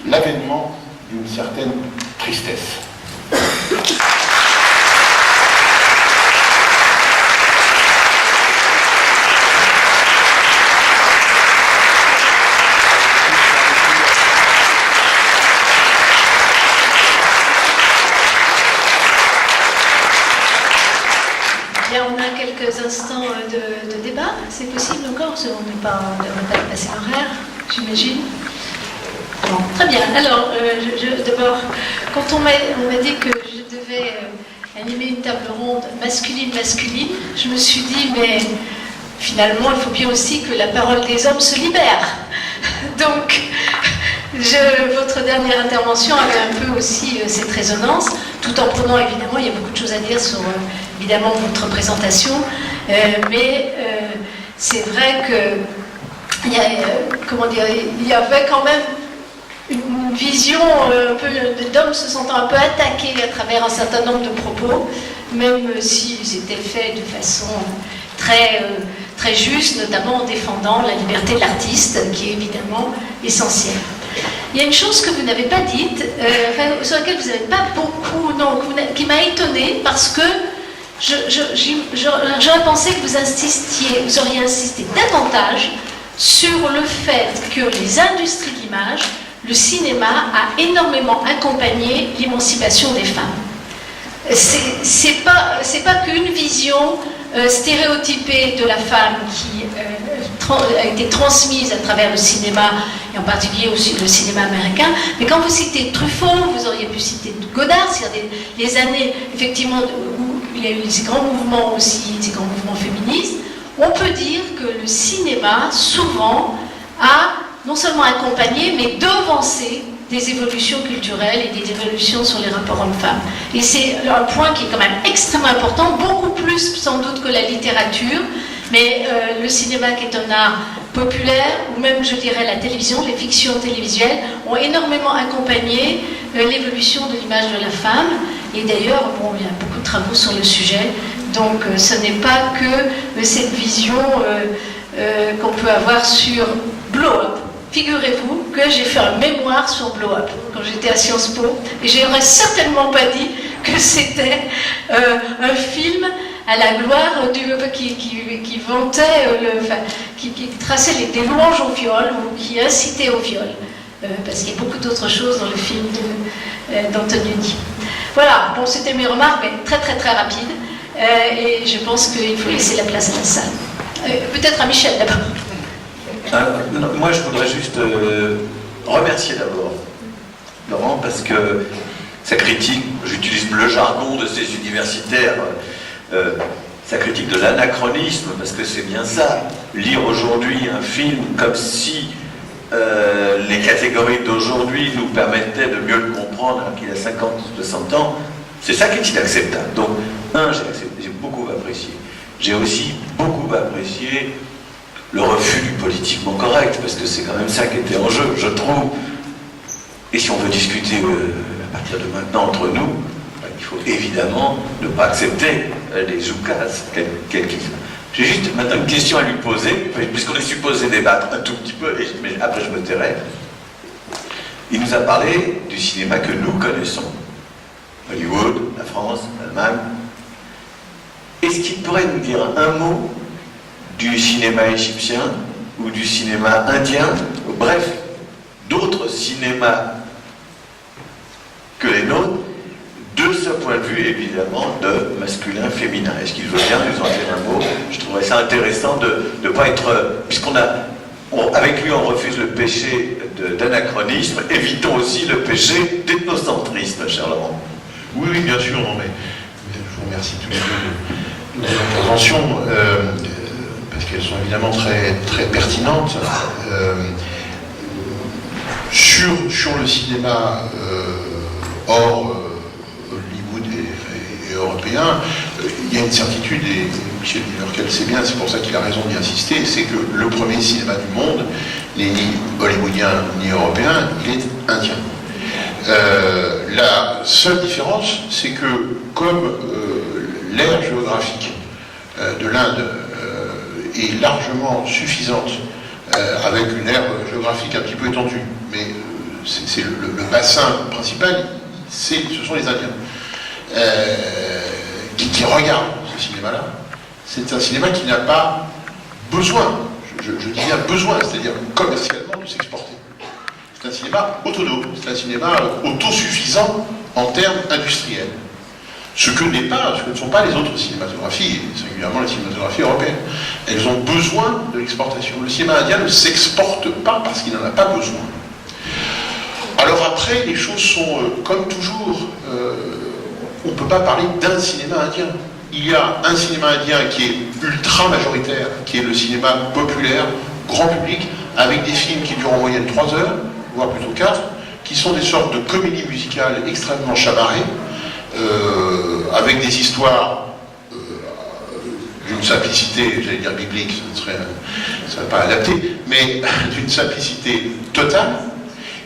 l'avènement d'une certaine tristesse. Bien, on a quelques instants de débat. C'est possible encore? On ne devrait pas dépasser l'horaire, j'imagine. Bon, très bien. Alors, d'abord, quand on m'a dit que je devais animer une table ronde masculine, je me suis dit, mais finalement, il faut bien aussi que la parole des hommes se libère. Donc, votre dernière intervention avait un peu aussi cette résonance, tout en prenant, évidemment, il y a beaucoup de choses à dire sur, évidemment, votre présentation, mais c'est vrai que il y avait quand même une vision un peu d'hommes se sentant un peu attaqués à travers un certain nombre de propos, même s'ils étaient faits de façon très juste, notamment en défendant la liberté de l'artiste, qui est évidemment essentielle. Il y a une chose que vous n'avez pas dite, sur laquelle vous n'avez pas beaucoup, qui m'a étonnée, parce que j'aurais pensé que vous auriez insisté davantage sur le fait que les industries de l'image, le cinéma a énormément accompagné l'émancipation des femmes. C'est pas qu'une vision stéréotypée de la femme qui a été transmise à travers le cinéma, et en particulier aussi le cinéma américain, mais quand vous citez Truffaut, vous auriez pu citer Godard, c'est-à-dire les années effectivement où il y a eu ces grands mouvements aussi, ces grands mouvements féministes, on peut dire que le cinéma souvent a non seulement accompagné, mais devancé des évolutions culturelles et des évolutions sur les rapports hommes-femmes. Et c'est un point qui est quand même extrêmement important, beaucoup plus sans doute que la littérature, mais le cinéma qui est un art populaire, ou même je dirais la télévision, les fictions télévisuelles, ont énormément accompagné l'évolution de l'image de la femme. Et d'ailleurs, bon, il y a beaucoup de travaux sur le sujet, donc ce n'est pas que cette vision qu'on peut avoir sur Blow Up. Figurez-vous que j'ai fait un mémoire sur Blow Up quand j'étais à Sciences Po, et j'aurais certainement pas dit que c'était un film à la gloire qui vantait, qui traçait des louanges au viol ou qui incitait au viol, parce qu'il y a beaucoup d'autres choses dans le film d'Antonioni. Voilà, bon, c'était mes remarques, mais très très très rapides, et je pense qu'il faut laisser la place à la salle. Peut-être à Michel d'abord. Moi, je voudrais juste remercier d'abord Laurent, parce que sa critique, j'utilise le jargon de ces universitaires, sa critique de l'anachronisme, parce que c'est bien ça, lire aujourd'hui un film comme si les catégories d'aujourd'hui nous permettaient de mieux le comprendre alors qu'il a 50 ou 60 ans, c'est ça qui est inacceptable. Donc, j'ai beaucoup apprécié. J'ai aussi beaucoup apprécié le refus du politiquement correct, parce que c'est quand même ça qui était en jeu, je trouve. Et si on veut discuter à partir de maintenant entre nous, il faut évidemment ne pas accepter les joucas, quels qu'ils soient. J'ai juste maintenant une question à lui poser, puisqu'on est supposé débattre un tout petit peu, mais après je me tairai. Il nous a parlé du cinéma que nous connaissons. Hollywood, la France, l'Allemagne. Est-ce qu'il pourrait nous dire un mot du cinéma égyptien ou du cinéma indien, bref, d'autres cinémas que les nôtres, de ce point de vue, évidemment, de masculin-féminin. Est-ce qu'il veut bien nous en dire un mot? Je trouverais ça intéressant de ne pas être... Avec lui, on refuse le péché d'anachronisme, évitons aussi le péché d'ethnocentrisme, cher Laurent. Oui, bien sûr, non, mais je vous remercie tous les deux de vos interventions. Parce qu'elles sont évidemment très, très pertinentes. Sur le cinéma hors Hollywood et européen, il y a une certitude, et Michel Villeurquel le sait bien, c'est pour ça qu'il a raison d'y insister, c'est que le premier cinéma du monde n'est ni hollywoodien ni européen, il est indien. La seule différence, c'est que comme l'aire géographique de l'Inde est largement suffisante, avec une aire géographique un petit peu étendue, mais c'est le bassin principal, ce sont les Indiens qui regardent ce cinéma-là. C'est un cinéma qui n'a pas besoin, je dis bien besoin, c'est-à-dire commercialement, de s'exporter. C'est un cinéma autonome, c'est un cinéma autosuffisant en termes industriels. Ce que ne sont pas les autres cinématographies, et singulièrement les cinématographies européennes. Elles ont besoin de l'exportation. Le cinéma indien ne s'exporte pas parce qu'il n'en a pas besoin. Alors après, les choses sont, comme toujours, on ne peut pas parler d'un cinéma indien. Il y a un cinéma indien qui est ultra majoritaire, qui est le cinéma populaire, grand public, avec des films qui durent en moyenne 3 heures, voire plutôt 4, qui sont des sortes de comédies musicales extrêmement chamarrées, avec des histoires d'une simplicité, j'allais dire biblique, ce ne serait pas adapté, mais d'une simplicité totale,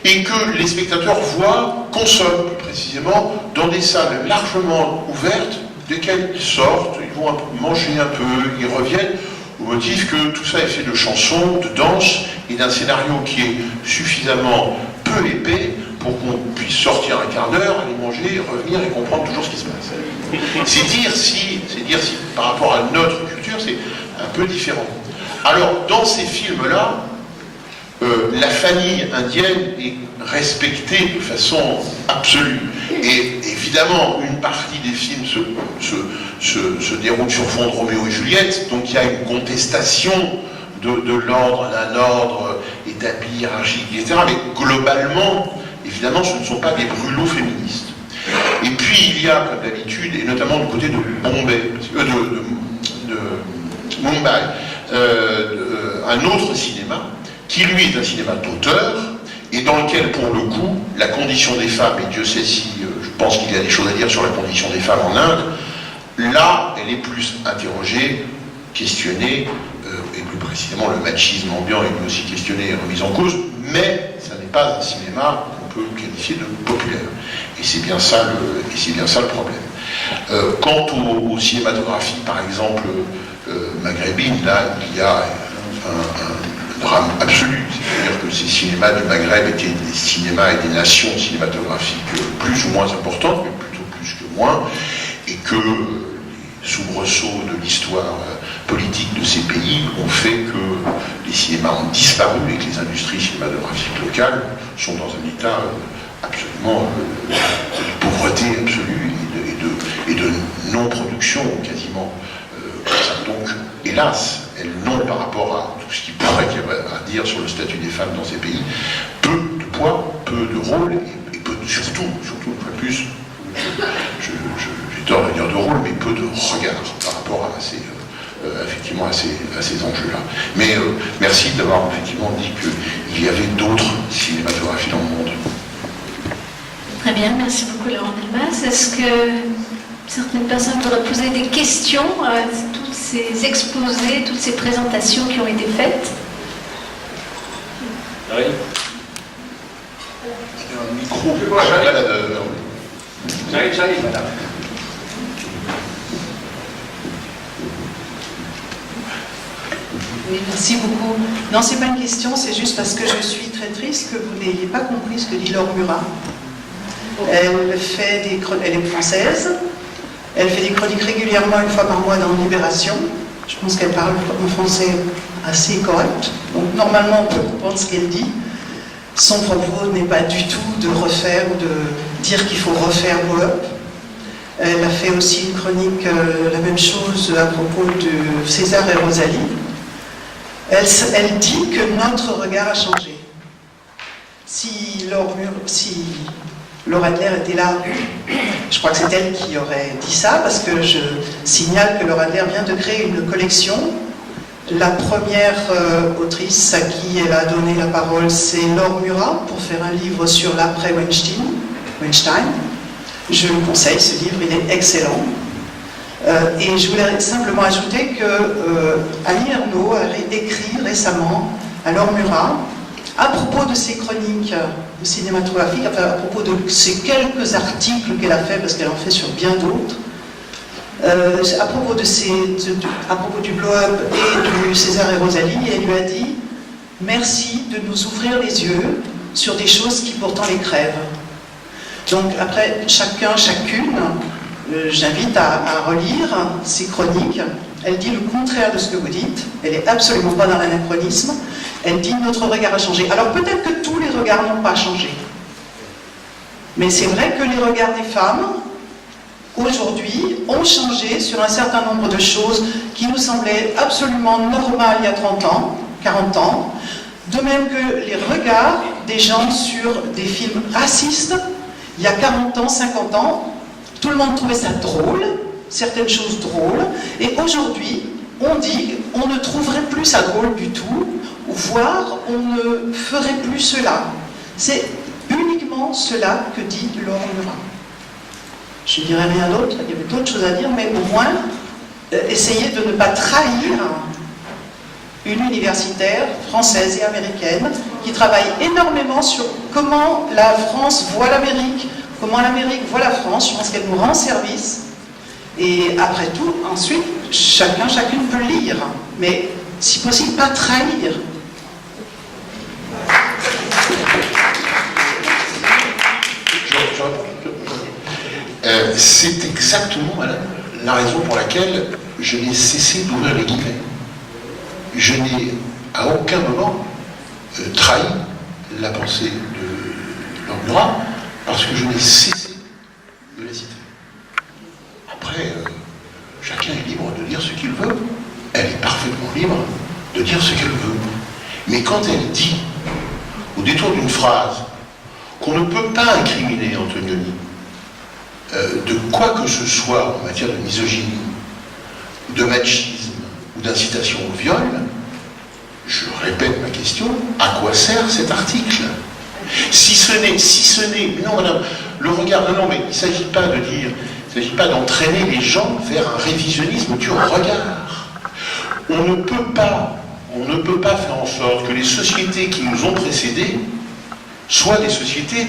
et que les spectateurs voient, consomment plus précisément, dans des salles largement ouvertes, desquelles ils sortent, ils vont manger un peu, ils reviennent, au motif que tout ça est fait de chansons, de danse, et d'un scénario qui est suffisamment peu épais pour qu'on puisse sortir un quart d'heure, aller manger, revenir et comprendre toujours ce qui se passe. C'est dire si par rapport à notre culture, c'est un peu différent. Alors, dans ces films-là, la famille indienne est respectée de façon absolue. Et évidemment, une partie des films se déroule sur fond de Roméo et Juliette, donc il y a une contestation de l'ordre, d'un ordre établi, hiérarchique, etc. Mais globalement, évidemment, ce ne sont pas des brûlots féministes. Et puis il y a, comme d'habitude, et notamment du côté de Bombay, de Mumbai, un autre cinéma, qui lui est un cinéma d'auteur, et dans lequel, pour le coup, la condition des femmes, et Dieu sait si je pense qu'il y a des choses à dire sur la condition des femmes en Inde, là, elle est plus interrogée, questionnée, et plus précisément le machisme ambiant est lui aussi questionné et remis en cause, mais ça n'est pas un cinéma qu'on peut qualifier de populaire. Et c'est bien ça le problème. Quant aux cinématographies, par exemple, maghrébines, là, il y a un drame absolu. C'est-à-dire que ces cinémas du Maghreb étaient des cinémas et des nations cinématographiques plus ou moins importantes, mais plutôt plus que moins, et que les soubresauts de l'histoire politique de ces pays ont fait que les cinémas ont disparu et que les industries cinématographiques locales sont dans un état absolument de pauvreté absolue et de non-production quasiment. Donc, hélas, elles n'ont, par rapport à tout ce qui pourrait à dire sur le statut des femmes dans ces pays, peu de poids, peu de rôle, et peu de, surtout, une fois de plus, j'ai tort de dire de rôle, mais peu de regard par rapport à ces, effectivement, à ces enjeux-là. Mais merci d'avoir effectivement dit qu'il y avait d'autres cinématographies dans le monde. Très bien, merci beaucoup Laurent Delmas. Est-ce que certaines personnes pourraient poser des questions à tous ces exposés, toutes ces présentations qui ont été faites? Oui. Un micro. J'arrive, madame. Oui, merci beaucoup. Non, c'est pas une question, c'est juste parce que je suis très triste que vous n'ayez pas compris ce que dit Laure Murat. Elle est française, elle fait des chroniques régulièrement, une fois par mois dans Libération. Je pense qu'elle parle un français assez correct. Donc normalement, on peut comprendre ce qu'elle dit. Son propos n'est pas du tout de refaire ou de dire qu'il faut refaire Europe. Elle a fait aussi une chronique, la même chose à propos de César et Rosalie. Elle dit que notre regard a changé. Si Laure Adler était là, je crois que c'est elle qui aurait dit ça, parce que je signale que Laure Adler vient de créer une collection. La première autrice à qui elle a donné la parole, c'est Laure Murat, pour faire un livre sur l'après-Weinstein. Je le conseille, ce livre, il est excellent. Et je voulais simplement ajouter que Annie Ernaux a écrit récemment à Laure Murat, à propos de ses chroniques cinématographiques, enfin à propos de ces quelques articles qu'elle a fait, parce qu'elle en fait sur bien d'autres, à propos du blow-up et du César et Rosalie, elle lui a dit « Merci de nous ouvrir les yeux sur des choses qui pourtant les crèvent ». Donc après, chacune, j'invite à relire ces chroniques. Elle dit le contraire de ce que vous dites. Elle n'est absolument pas dans l'anachronisme. Elle dit notre regard a changé. Alors peut-être que tous les regards n'ont pas changé. Mais c'est vrai que les regards des femmes, aujourd'hui, ont changé sur un certain nombre de choses qui nous semblaient absolument normales il y a 30 ans, 40 ans. De même que les regards des gens sur des films racistes, il y a 40 ans, 50 ans, tout le monde trouvait ça drôle, certaines choses drôles, et aujourd'hui, on dit on ne trouverait plus ça drôle du tout, voire on ne ferait plus cela. C'est uniquement cela que dit Laure Murat. Je ne dirais rien d'autre, il y avait d'autres choses à dire, mais au moins, essayez de ne pas trahir une universitaire française et américaine qui travaille énormément sur comment la France voit l'Amérique, comment l'Amérique voit la France. Je pense qu'elle nous rend service. Et après tout, ensuite, chacune peut lire, mais si possible, pas trahir. C'est exactement, madame, la raison pour laquelle je n'ai cessé d'ouvrir les guillemets. Je n'ai à aucun moment trahi la pensée de Laure Murat parce que je n'ai cessé de la citer. Après, chacun est libre de dire ce qu'il veut. Elle est parfaitement libre de dire ce qu'elle veut. Mais quand elle dit, au détour d'une phrase, qu'on ne peut pas incriminer Antonioni de quoi que ce soit en matière de misogynie, de machisme ou d'incitation au viol, je répète ma question, à quoi sert cet article? Si ce n'est, non madame, le regard, non, mais il ne s'agit pas de dire, il ne s'agit pas d'entraîner les gens vers un révisionnisme du regard. On ne peut pas faire en sorte que les sociétés qui nous ont précédés soient des sociétés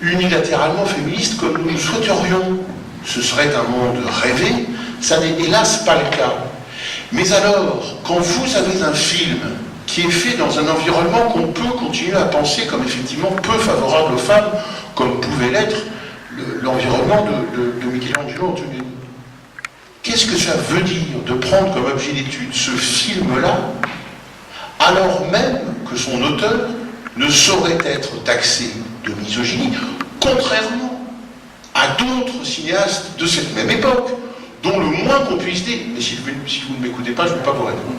unilatéralement féministes comme nous le souhaiterions. Ce serait un monde rêvé, ça n'est hélas pas le cas. Mais alors, quand vous avez un film qui est fait dans un environnement qu'on peut continuer à penser comme effectivement peu favorable aux femmes, comme pouvait l'être l'environnement de Michelangelo Antonioni, qu'est-ce que ça veut dire de prendre comme objet d'étude ce film-là, alors même que son auteur ne saurait être taxé de misogynie, contrairement à d'autres cinéastes de cette même époque, dont le moins qu'on puisse dire, mais si vous ne m'écoutez pas, je ne peux pas vous répondre.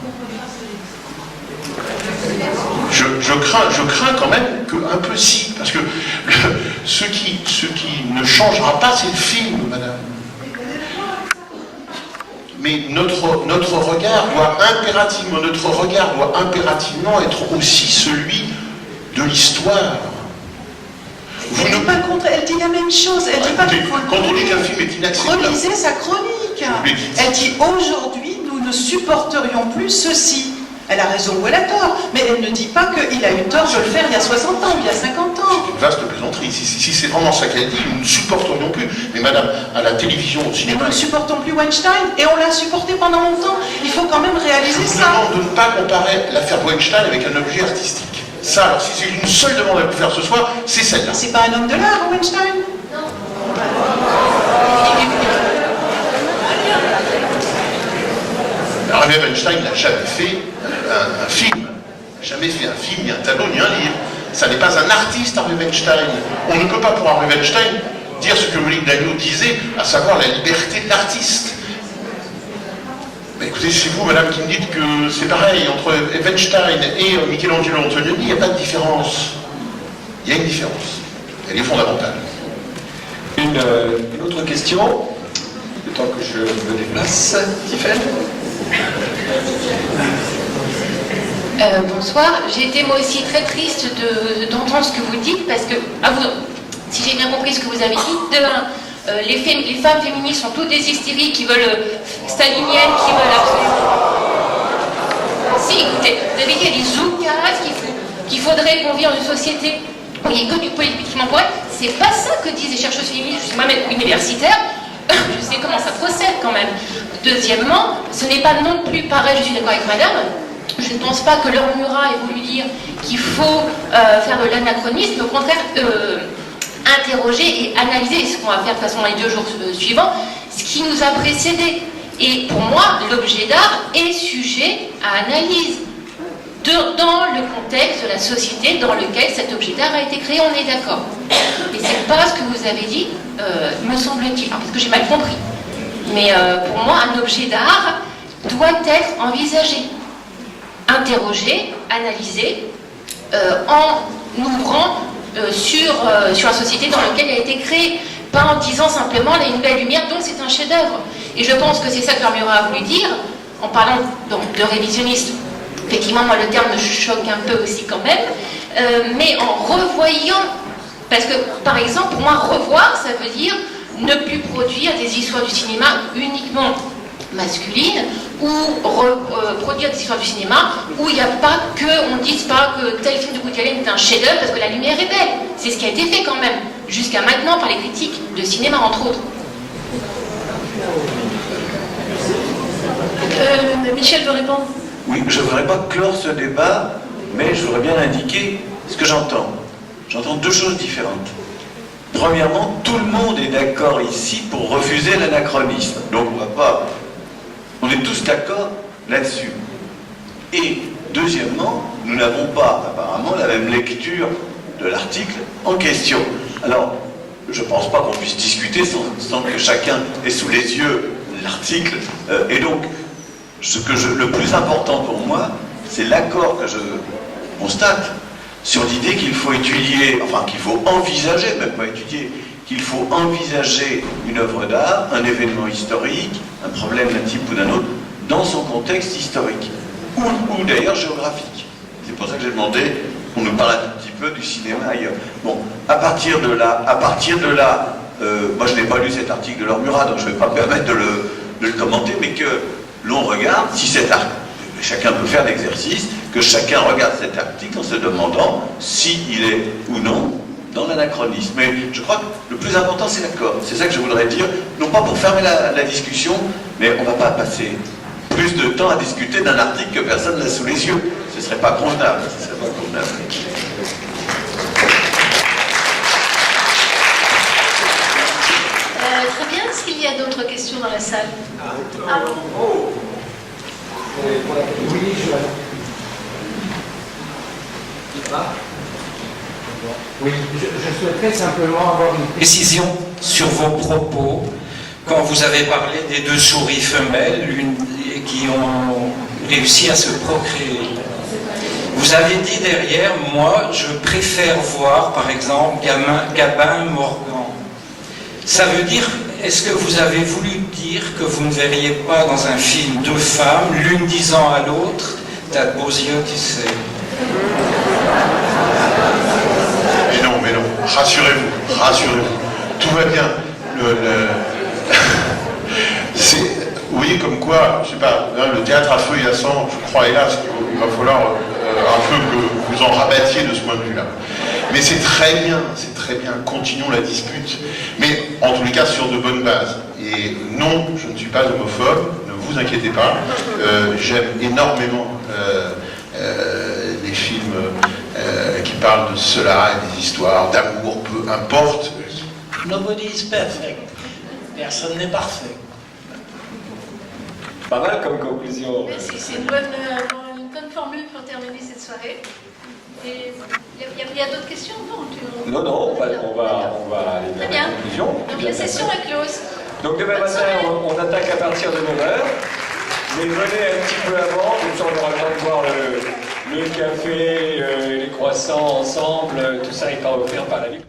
Je crains quand même qu'un peu si, parce que ce qui ne changera pas, c'est le film, madame. Mais notre regard doit impérativement être aussi celui de l'histoire. Elle dit pas le contraire, elle dit la même chose. Elle dit pas qu'il faut quand on dit qu'un film est inacceptable. Relisez sa chronique. Elle dit aujourd'hui nous ne supporterions plus ceci. Elle a raison ou elle a tort, mais elle ne dit pas qu'il a eu tort de le faire il y a 60 ans, il y a 50 ans. C'est une vaste plaisanterie. Si c'est vraiment ça qu'elle dit, nous ne supporterions plus. Mais madame, à la télévision, au cinéma... Nous ne supportons plus Weinstein, et on l'a supporté pendant longtemps. Il faut quand même réaliser ça. Je vous demande de ne pas comparer l'affaire Weinstein avec un objet artistique. Ça, alors, si c'est une seule demande à vous faire ce soir, c'est celle-là. C'est pas un homme de l'art, Weinstein? Harvey Weinstein n'a jamais fait un film. Jamais fait un film, ni un tableau, ni un livre. Ça n'est pas un artiste, Harvey Weinstein. On ne peut pas pour Harvey Weinstein dire ce que Monique Dagneau disait, à savoir la liberté de l'artiste. Mais écoutez, c'est vous, madame, qui me dites que c'est pareil, entre Weinstein et Michelangelo Antonioni, il n'y a pas de différence. Il y a une différence. Elle est fondamentale. Une autre question, le temps que je me déplace. Tiffaine. Bonsoir, j'ai été moi aussi très triste d'entendre ce que vous dites parce que, si j'ai bien compris ce que vous avez dit, les femmes féministes sont toutes des hystériques qui veulent staliniennes, qui veulent absolument... Si, écoutez, vous avez dit il y a des zoukas qu'il faudrait qu'on vive dans une société où il n'y ait que du politiquement correct. C'est pas ça que disent les chercheuses féministes. Je suis moi-même universitaire, je sais comment ça procède quand même. Deuxièmement, ce n'est pas non plus pareil, je suis d'accord avec madame. Je ne pense pas que Laure Murat ait voulu dire qu'il faut faire de l'anachronisme, au contraire, interroger et analyser, ce qu'on va faire de toute façon les 2 jours suivants, ce qui nous a précédés. Et pour moi, l'objet d'art est sujet à analyse dans le contexte de la société dans lequel cet objet d'art a été créé, on est d'accord. Et c'est pas ce que vous avez dit, me semble-t-il, parce que j'ai mal compris. Mais pour moi, un objet d'art doit être envisagé, interrogé, analysé, en ouvrant sur la société dans laquelle il a été créé, pas en disant simplement il y a une belle lumière, donc c'est un chef-d'œuvre. Et je pense que c'est ça que Laure Murat a voulu dire en parlant donc de révisionniste, effectivement, moi, le terme me choque un peu aussi quand même, mais en revoyant, parce que, par exemple, pour moi, revoir, ça veut dire ne plus produire des histoires du cinéma uniquement masculines, ou produire des histoires du cinéma où il n'y a pas que, on ne dise pas que tel film de Woody Allen est un chef-d'œuvre parce que la lumière est belle. C'est ce qui a été fait quand même, jusqu'à maintenant par les critiques de cinéma, entre autres. Michel veut répondre. Oui, je ne voudrais pas clore ce débat, mais je voudrais bien indiquer ce que j'entends. J'entends deux choses différentes. Premièrement, tout le monde est d'accord ici pour refuser l'anachronisme. Donc on est tous d'accord là-dessus. Et deuxièmement, nous n'avons pas apparemment la même lecture de l'article en question. Alors, je ne pense pas qu'on puisse discuter sans que chacun ait sous les yeux l'article. Et donc, le plus important pour moi, c'est l'accord que je constate sur l'idée qu'il faut étudier, enfin qu'il faut envisager, même pas étudier, qu'il faut envisager une œuvre d'art, un événement historique, un problème d'un type ou d'un autre, dans son contexte historique, ou d'ailleurs géographique. C'est pour ça que j'ai demandé qu'on nous parle un tout petit peu du cinéma ailleurs. Bon, à partir de là, moi je n'ai pas lu cet article de Laure Murat, donc je ne vais pas me permettre de le commenter, mais que l'on regarde si cet article, chacun peut faire l'exercice, que chacun regarde cet article en se demandant s'il est ou non dans l'anachronisme. Mais je crois que le plus important, c'est l'accord. C'est ça que je voudrais dire, non pas pour fermer la discussion, mais on ne va pas passer plus de temps à discuter d'un article que personne n'a sous les yeux. Ce ne serait pas convenable. Ce serait pas convenable. Très bien, est-ce qu'il y a d'autres questions dans la salle? Oui, je souhaiterais simplement avoir une précision sur vos propos quand vous avez parlé des deux souris femelles qui ont réussi à se procréer. Vous avez dit derrière, moi, je préfère voir, par exemple, Gabin-Morgan. Ça veut dire, est-ce que vous avez voulu dire que vous ne verriez pas dans un film deux femmes, l'une disant à l'autre, t'as de beaux yeux, tu sais. Mais non, rassurez-vous, tout va bien. Vous voyez comme quoi, je sais pas, le théâtre à feu et à sang, je crois hélas qu'il va falloir un peu que vous en rabattiez de ce point de vue-là. Mais c'est très bien, continuons la dispute, mais en tous les cas sur de bonnes bases. Et non, je ne suis pas homophobe, ne vous inquiétez pas, j'aime énormément les films qui parlent de cela, et des histoires, d'amour, peu importe. Nobody is perfect. Personne n'est parfait. Pas mal comme conclusion. Merci, c'est une bonne formule pour terminer cette soirée. Et il y a d'autres questions? Non, on va aller vers la conclusion. Donc la session est close. Donc demain matin, on attaque à partir de 9h. Mais venez un petit peu avant, comme ça on aura le temps de boire le café, les croissants ensemble, tout ça est pas offert par la ville.